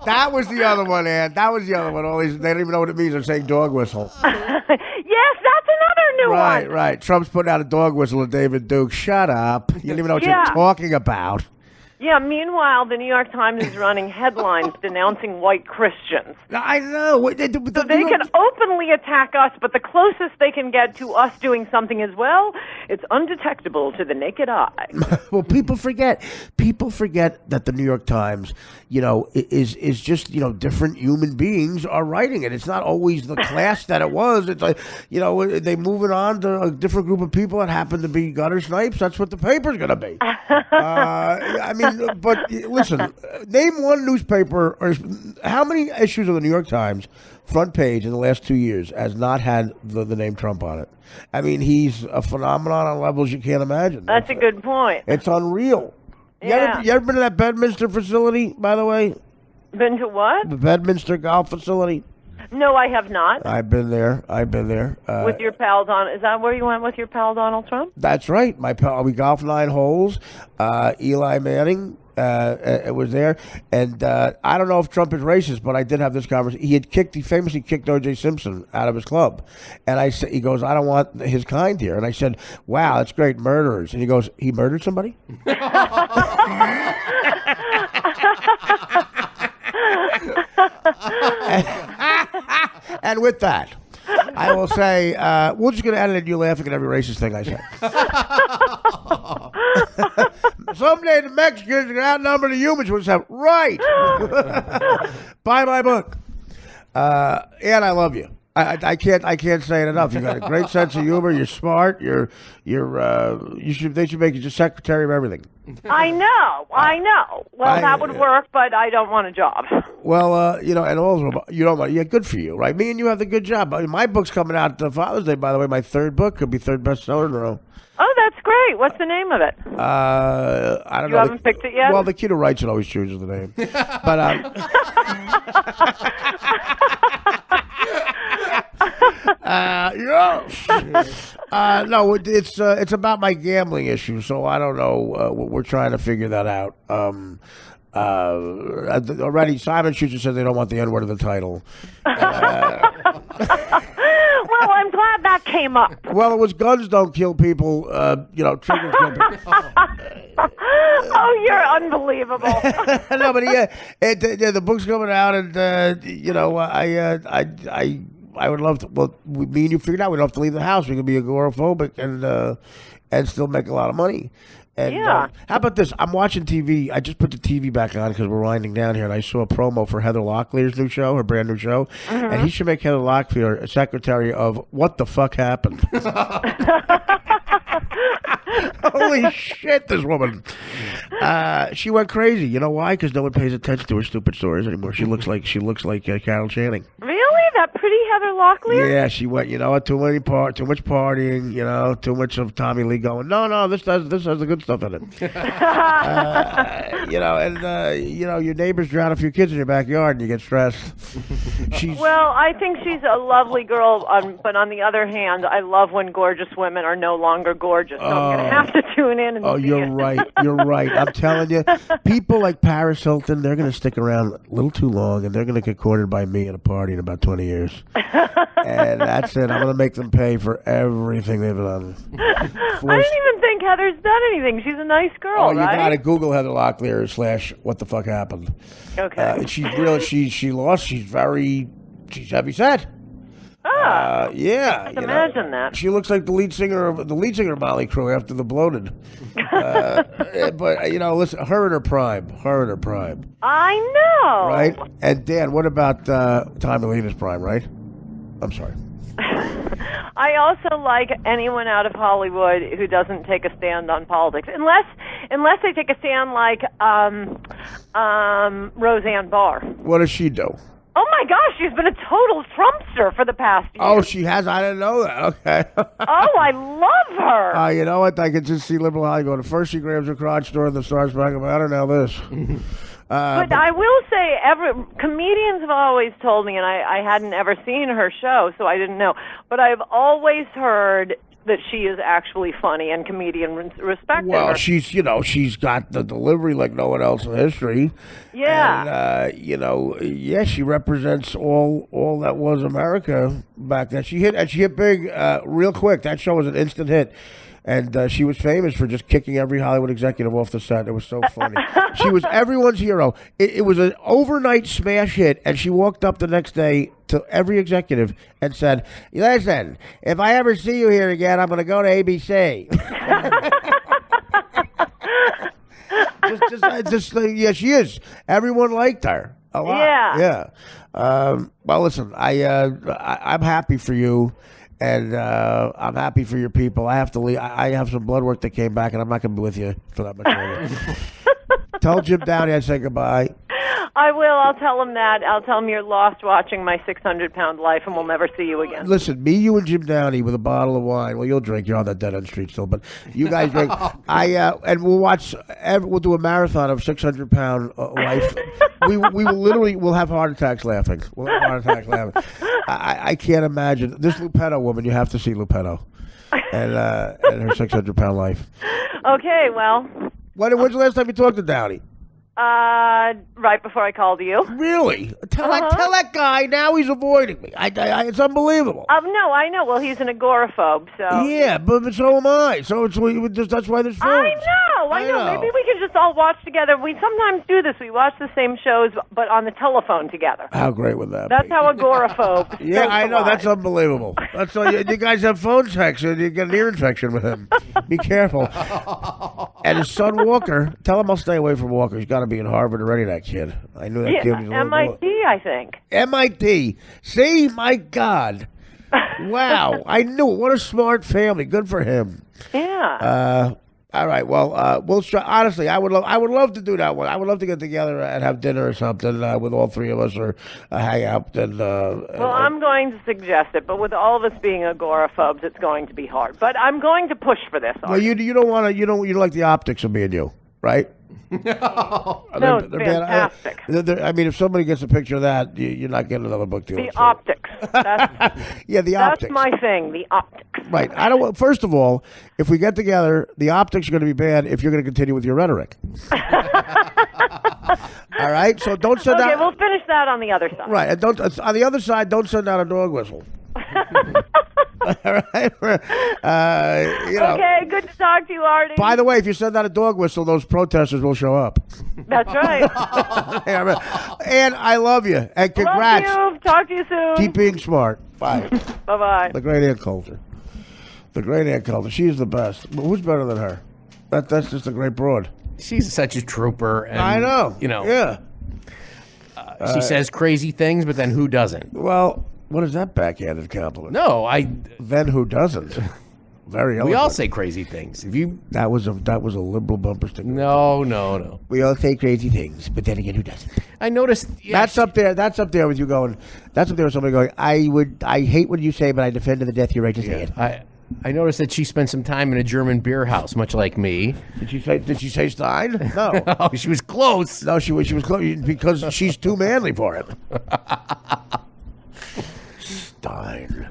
That was the other one, Ann. That was the other one. They don't even know what it means. They're saying dog whistle. Yes, that's another new one. Right. Trump's putting out a dog whistle at David Duke. Shut up. You don't even know what you're talking about. Yeah, meanwhile, the New York Times is running headlines denouncing white Christians. I know. So they can openly attack us, but the closest they can get to us doing something as well, it's undetectable to the naked eye. Well, people forget. People forget that the New York Times, is just, different human beings are writing it. It's not always the class that it was. It's like, they move it on to a different group of people that happen to be gutter snipes. That's what the paper's going to be. But listen, name one newspaper, or how many issues of the New York Times front page in the last 2 years has not had the name Trump on it? I mean, he's a phenomenon on levels you can't imagine. That's a good point. It's unreal. You ever been to that Bedminster facility, by the way? Been to what? The Bedminster golf facility. No, I have not. I've been there. With your pal Donald. Is that where you went with your pal Donald Trump? That's right. My pal. We golfed 9 holes. Eli Manning was there, and I don't know if Trump is racist, but I did have this conversation. He famously kicked O.J. Simpson out of his club, and he goes, "I don't want his kind here." And I said, "Wow, that's great, murderers." And he goes, "He murdered somebody?" And with that, I will say, we're just going to edit you laughing at every racist thing I say. Someday the Mexicans are going to outnumber the humans. We'll say, right. Buy my book. Ann, I love you. I can't say it enough. You got a great sense of humor. You're smart. They should make you just secretary of everything. I know. Well, that would work, but I don't want a job. Well, and also you don't want. Yeah, good for you, right? Me and you have the good job. My book's coming out Father's Day, by the way. My 3rd book could be 3rd bestseller in a row. Oh, that's great. What's the name of it? I don't know. You haven't picked it yet? Well, the kid who writes it always chooses the name. But no, it's about my gambling issue, so I don't know. We're trying to figure that out. Already, Simon Schuster said they don't want the N-word in the title. Well, I'm glad that came up. Well, it was guns don't kill people. Triggers kill people. Oh, you're unbelievable. No, but the book's coming out, and I would love to. Well, me and you figured out we don't have to leave the house. We can be agoraphobic and still make a lot of money. And, how about this? I'm watching TV. I just put the TV back on because we're winding down here, and I saw a promo for Heather Locklear's new show, her brand new show. Mm-hmm. And he should make Heather Locklear a secretary of What the Fuck Happened. Holy shit, this woman. She went crazy. You know why? Because no one pays attention to her stupid stories anymore. She looks like Carol Channing. Really? That pretty Heather Locklear? Yeah, she went. You know, too much partying. You know, too much of Tommy Lee going. No, this has the good stuff in it. You know, and you know, your neighbors drown a few kids in your backyard, and you get stressed. Well, I think she's a lovely girl, but on the other hand, I love when gorgeous women are no longer gorgeous. So I'm going to have to tune in and see you're it. right. You're right. I'm telling you, people like Paris Hilton, they're going to stick around a little too long, and they're going to get courted by me at a party in about 20 years. And that's it. I'm going to make them pay for everything they've done. I didn't even think Heather's done anything. She's a nice girl, Oh, you right? got to Google Heather Locklear / what the fuck happened. Okay. She's real. She lost. She's heavy set. Yeah. I can imagine that. She looks like the lead singer of Motley Crue after the bloated. But you know, listen, her in her prime. I know. Right. And Dan, what about Tommy Lee in his prime? Right. I'm sorry. I also like anyone out of Hollywood who doesn't take a stand on politics, unless they take a stand like Roseanne Barr. What does she do? Oh my gosh, she's been a total Trumpster for the past year. Oh, she has? I didn't know that. Okay. Oh, I love her. You know what? I can just see liberal Hollywood going, first she grabs her crotch during the stars back about her, now this. But I will say, comedians have always told me, and I hadn't ever seen her show, so I didn't know, but I've always heard that she is actually funny, and comedian respect her. Well, she's got the delivery like no one else in history. Yeah. And, she represents all that was America back then. She hit big real quick. That show was an instant hit. And she was famous for just kicking every Hollywood executive off the set. It was so funny. She was everyone's hero. It was an overnight smash hit, and she walked up the next day to every executive and said, "Listen, if I ever see you here again, I'm going to go to ABC." Yeah, she is. Everyone liked her a lot. Yeah. Well, listen, I'm happy for you. And I'm happy for your people. I have to leave. I have some blood work that came back, and I'm not going to be with you for that much longer. Tell Jim Downey I say goodbye. I will. I'll tell him that. I'll tell him you're lost watching my 600-pound life, and we'll never see you again. Listen, me, you, and Jim Downey with a bottle of wine. Well, you'll drink. You're on that dead end street still, but you guys drink. And we'll watch. We'll do a marathon of 600-pound life. We we'll have heart attacks laughing. We'll have heart attacks laughing. I can't imagine this Lupetto woman. You have to see Lupetto and her 600-pound life. Okay, well. When's the last time you talked to Downey? Right before I called you. Really? Tell that guy now he's avoiding me. It's unbelievable. No, I know. Well, he's an agoraphobe, so. Yeah, but so am I. So that's why there's phones. I know. Maybe we can just all watch together. We sometimes do this. We watch the same shows, but on the telephone together. How great would that be? That's how agoraphobes. Yeah, I know. That's unbelievable. That's all. You guys have phone sex, and you get an ear infection with him. Be careful. And his son Walker, tell him I'll stay away from Walker. He's got to be in Harvard already, that kid. I knew that kid was a MIT, I think. MIT. See, my God. Wow. I knew it. What a smart family. Good for him. Yeah. All right. Well, we'll try. Honestly, I would love to do that one. I would love to get together and have dinner or something with all three of us, or hang out. I'm going to suggest it, but with all of us being agoraphobes, it's going to be hard. But I'm going to push for this. Well, you don't want to. You don't like the optics of me and you, right? No, it's fantastic. I mean, if somebody gets a picture of that, you're not getting another book deal. The optics. Yeah, the optics. That's my thing, the optics. Right. I don't. First of all, if we get together, the optics are going to be bad if you're going to continue with your rhetoric. All right. So don't send out. Okay, we'll finish that on the other side. Right. And on the other side, don't send out a dog whistle. All right. Okay, good to talk to you, Artie. By the way, if you send out a dog whistle, those protesters will show up. That's right. And I love you. And congrats. Love you. Talk to you soon. Keep being smart. Bye. Bye-bye. The great Ann Coulter. She is the best. Who's better than her? That's just a great broad. She's such a trooper. And, I know. Yeah. She says crazy things, but then who doesn't? Well, what is that backhanded compliment? No, Then who doesn't? Very eloquent. We all say crazy things. If you That was a liberal bumper sticker. no. We all say crazy things, but then again, who doesn't? I noticed. Yeah, That's up there. That's up there with you going. That's up there with somebody going. I hate what you say, but I defend to the death your right to say it. I noticed that she spent some time in a German beer house, much like me. Did she say Stein? No. Oh, she was close. No, she was close because she's too manly for him. Stein.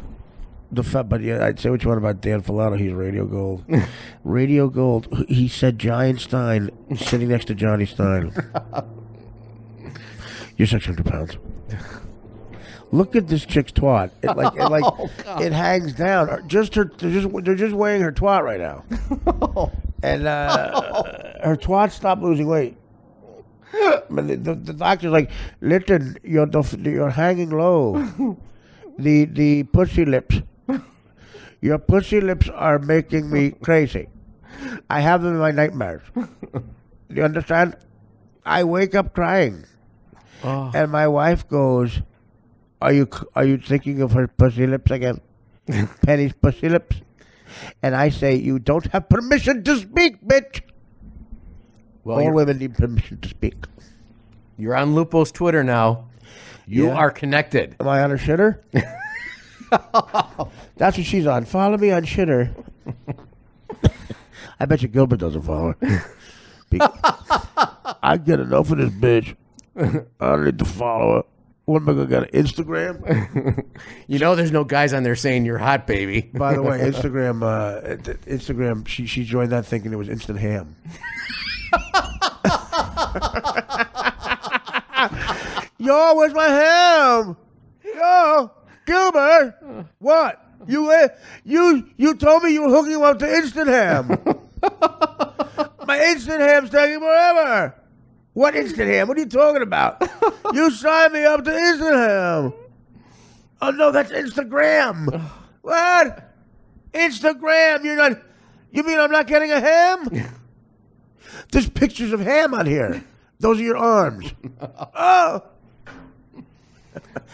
But yeah, I'd say what you want about Dan Filato. He's Radio Gold. Radio Gold. He said Giant Stein sitting next to Johnny Stein. You're 600 pounds. Look at this chick's twat. It hangs down. They're just weighing her twat right now. And her twat stopped losing weight. The doctor's like, listen, you're hanging low. The pussy lips. Your pussy lips are making me crazy. I have them in my nightmares. Do you understand? I wake up crying. Oh. And my wife goes, Are you thinking of her pussy lips again? Penny's pussy lips? And I say, you don't have permission to speak, bitch. Well, all women need permission to speak. You're on Lupo's Twitter now. You are connected. Am I on her shitter? That's what she's on. Follow me on shitter. I bet you Gilbert doesn't follow her. I get enough of this bitch. I don't need to follow her. What am I going to get, Instagram? You know there's no guys on there saying you're hot, baby. By the way, Instagram, she joined that thinking it was instant ham. Yo, where's my ham? Yo, Gilbert, what? You told me you were hooking him up to instant ham. My instant ham's taking forever. What instant ham? What are you talking about? You signed me up to instant ham. Oh no, that's Instagram. What? Instagram? You mean I'm not getting a ham? There's pictures of ham on here. Those are your arms. Oh.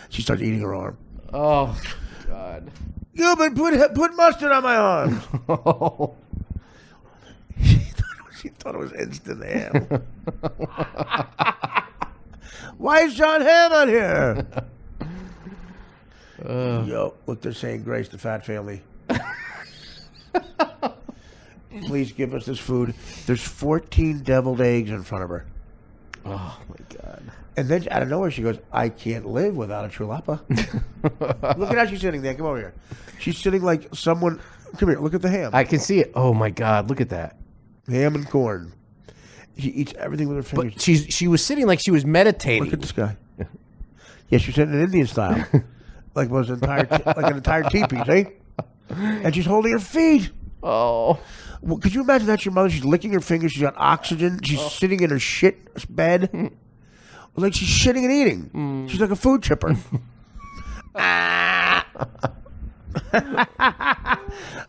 She starts eating her arm. Oh, God. Gilbert, put mustard on my arms. Oh. She thought it was instant ham. Why is John Ham on here? Yo, look, they're saying Grace, the fat family. Please give us this food. There's 14 deviled eggs in front of her. Oh, my God. And then out of nowhere, she goes, I can't live without a chulapa. Look at how she's sitting there. Come over here. She's sitting like someone. Come here. Look at the ham. I can see it. Oh, my God. Look at that. Ham and corn. She eats everything with her fingers. But she was sitting like she was meditating. Look at this guy. Yeah, she's sitting in Indian style. Like an entire teepee, see? And she's holding her feet. Oh. Well, could you imagine that's your mother? She's licking her fingers. She's got oxygen. She's sitting in her shit bed. Like she's shitting and eating. She's like a food chipper.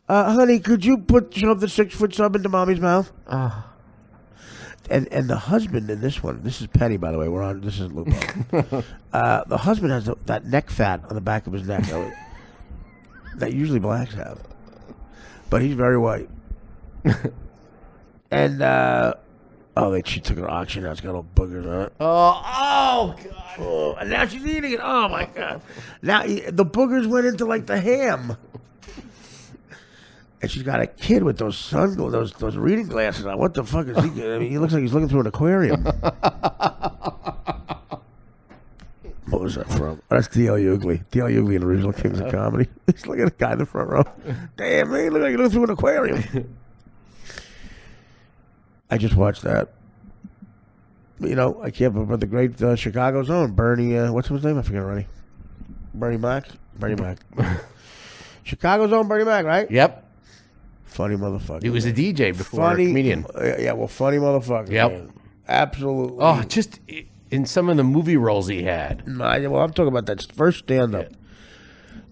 Honey, could you shove the 6-foot sub into mommy's mouth? And the husband in this one, this is Penny, by the way. This is Lupo. The husband has that neck fat on the back of his neck that usually blacks have, but he's very white. And she took her oxygen. Now it's got all boogers on it. Oh God! Oh, and now she's eating it. Oh my God! Now the boogers went into like the ham. And she's got a kid with those those reading glasses on. What the fuck is he? I mean, he looks like he's looking through an aquarium. What was that from? Oh, that's D.L. Hughley. D.L. Hughley in Original Kings of Comedy. He's looking at a guy in the front row. Damn, man, he looks like he's looking through an aquarium. I just watched that. You know, I can't remember the great Chicago's own Bernie. What's his name? I forget already. Bernie Mac. Chicago's own Bernie Mac, right? Yep. Funny motherfucker. He was a DJ before a comedian. Funny motherfucker. Yep. Man. Absolutely. Oh, just in some of the movie roles he had. Well, I'm talking about that first stand-up. Yeah.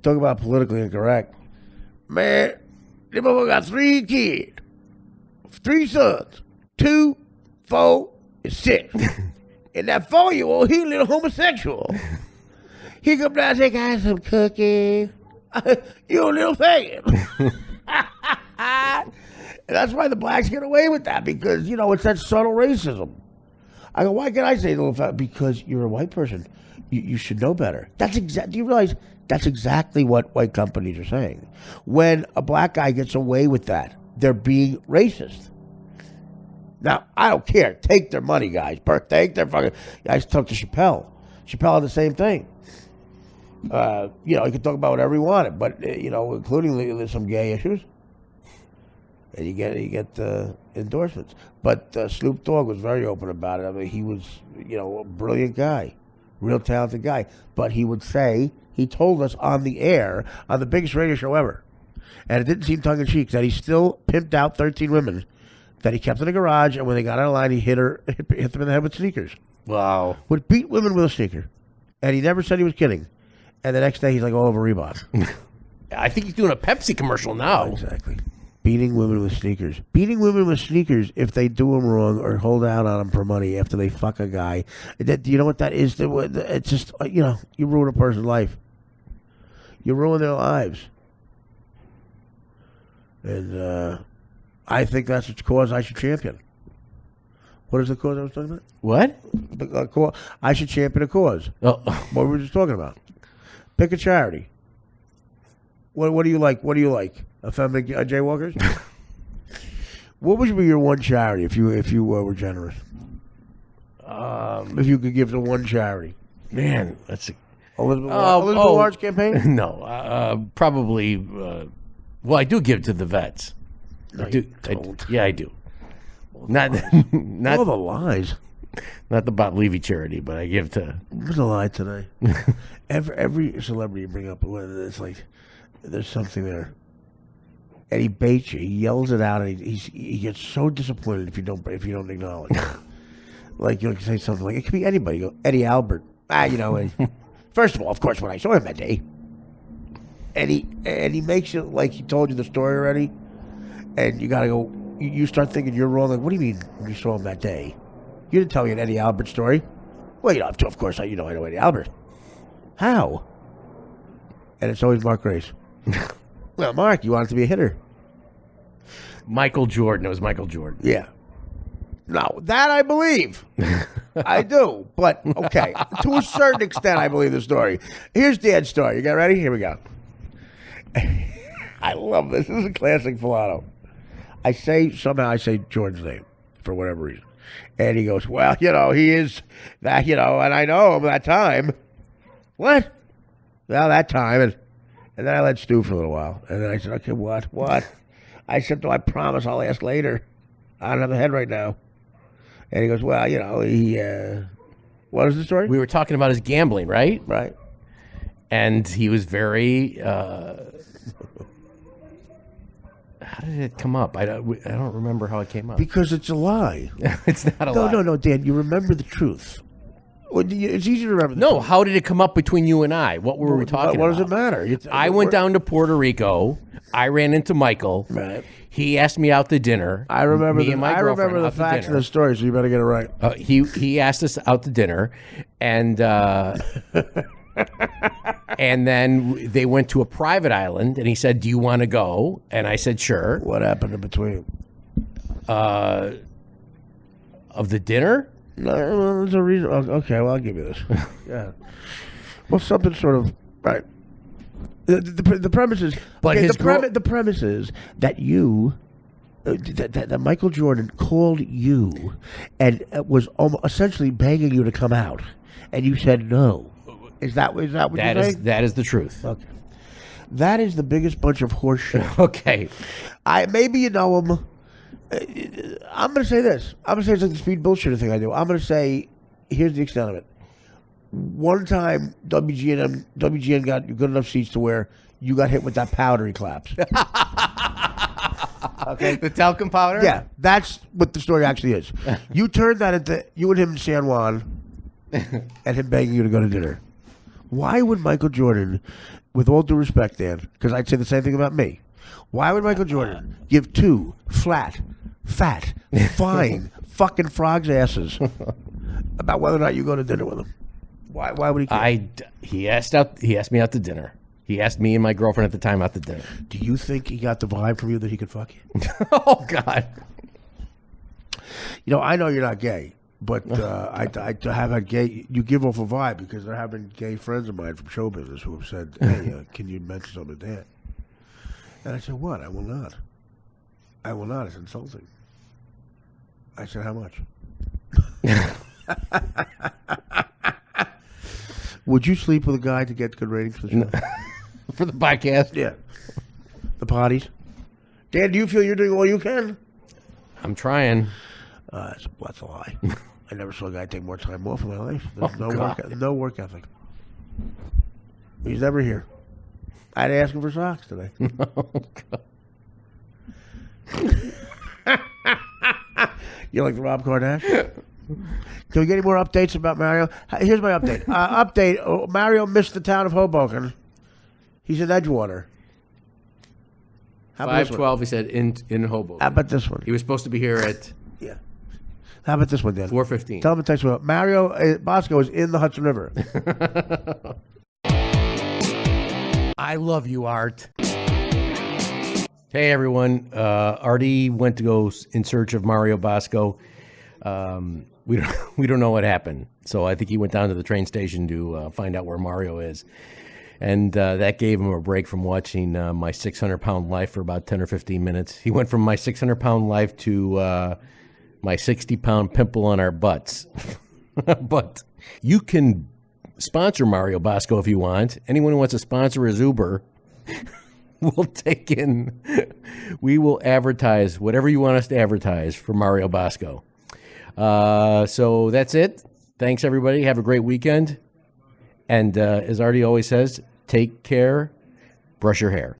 Talking about politically incorrect. Man, this motherfucker got 3 kids. 3 sons. 2, 4, and 6. And that 4-year-old, he a little homosexual. He come down and say, "Can I have some cookies?" You a little faggot. And that's why the blacks get away with that, because, it's that subtle racism. I go, why can't I say the little fat? Because you're a white person. You should know better. Do you realize that's exactly what white companies are saying? When a black guy gets away with that, they're being racist. Now, I don't care. Take their money, guys. Take their fucking... I talked to Chappelle. Chappelle had the same thing. He could talk about whatever he wanted, but, including some gay issues. And you get endorsements. But Snoop Dogg was very open about it. I mean, he was, a brilliant guy, real talented guy. But he would say, he told us on the air, on the biggest radio show ever, and it didn't seem tongue-in-cheek, that he still pimped out 13 women that he kept in the garage, and when they got out of line, he hit them in the head with sneakers. Wow. Would beat women with a sneaker. And he never said he was kidding. And the next day, he's like all over Reebok. I think he's doing a Pepsi commercial now. Exactly. Beating women with sneakers. Beating women with sneakers if they do them wrong or hold out on them for money after they fuck a guy. Do you know what that is? It's just, you ruin a person's life. You ruin their lives. And I think that's the cause I should champion. What is the cause I was talking about? What? I should champion a cause. Oh. What were we just talking about? Pick a charity. What do you like? What do you like? Effeminate jaywalkers? What would be your one charity if you were generous? If you could give to one charity. Man, that's Elizabeth Warren's campaign? No, probably. Well, I do give to the vets. No, I do. I do. Not all the lies. Not the Bob Levy charity, but I give to. There's a lie today. Every celebrity you bring up, it's like there's something there, and he baits you. He yells it out, and he gets so disappointed if you don't acknowledge it. Like you say something like it could be anybody. You go, Eddie Albert. First of all, of course, when I saw him that day, and he makes it like he told you the story already, and you gotta go. You start thinking you're wrong. Like, what do you mean when you saw him that day? You didn't tell me an Eddie Albert story. Well, of course, I know Eddie Albert. How? And it's always Mark Grace. Well, Mark, you wanted to be a hitter. Michael Jordan. It was Michael Jordan. Yeah. No, that I believe. I do. But, okay, to a certain extent, I believe the story. Here's Dan's story. You got ready? Here we go. I love this. This is a classic Filato. I say Jordan's name for whatever reason. And he goes, well, he is that, and I know him that time. What? Well, that time. And then I let stew for a little while. And then I said, okay, what? I said, no, I promise I'll ask later. I don't have the head right now. And he goes, well, he, what is the story? We were talking about his gambling, right? Right. And he was very, how did it come up? I don't remember how it came up. Because it's a lie. It's not a lie. No, Dan, you remember the truth. It's easy to remember. No, how did it come up between you and I? What were we talking about? What does it matter? I went down to Puerto Rico. I ran into Michael. Right. He asked me out to dinner. I remember the facts of the story, so you better get it right. He asked us out to dinner, and and then they went to a private island, and he said, "Do you want to go?" And I said, "Sure." What happened in between? Of the dinner? No, there's a reason. Okay, well, I'll give you this. Yeah. Well, something sort of right. The premise is, but okay, the premise is that you, that Michael Jordan called you, and was essentially begging you to come out, and you said no. Is that what you're saying? That is the truth. Okay. That is the biggest bunch of horse shit. Okay. Maybe you know him. I'm going to say this. I'm going to say it's like the speed bullshit thing I do. I'm going to say, here's the extent of it. One time, WGN got good enough seats to where you got hit with that powder he claps. Okay, the talcum powder? Yeah, that's what the story actually is. You turned that into you and him in San Juan and him begging you to go to dinner. Why would Michael Jordan, with all due respect, Dan, because I'd say the same thing about me, why would Michael Jordan give two fat, fine fucking frogs' asses about whether or not you go to dinner with him? Why would he care? He asked me out to dinner. He asked me and my girlfriend at the time out to dinner. Do you think he got the vibe from you that he could fuck you? Oh, God. You know, I know you're not gay, but I have had gay. You give off a vibe because there have been gay friends of mine from show business who have said, "Hey, can you mention something to Dan?" And I said, "What? I will not. I will not. It's insulting." I said, "How much?" Would you sleep with a guy to get good ratings for the show? For the podcast? Yeah. The potties. Dan, do you feel you're doing all you can? I'm trying. That's a lie. I never saw a guy take more time off in my life. There's God. no work ethic. He's never here. I'd ask him for socks today. You like the Rob Kardashian? Can we get any more updates about Mario? Here's my update. Mario missed the town of Hoboken. He's in Edgewater. 5:12, he said, in Hoboken. How about this one? He was supposed to be here at Yeah. How about this one, Dan? 4:15. Tell him to text me. Mario Bosco is in the Hudson River. I love you, Art. Hey, everyone. Artie went to go in search of Mario Bosco. We don't know what happened. So I think he went down to the train station to find out where Mario is. And that gave him a break from watching My 600-Pound Life for about 10 or 15 minutes. He went from My 600-Pound Life to My 60-Pound Pimple on Our Butts. But you can sponsor Mario Bosco if you want. Anyone who wants to sponsor his Uber, we will advertise whatever you want us to advertise for Mario Bosco. So that's it. Thanks, everybody. Have a great weekend. And as Artie always says, take care, brush your hair.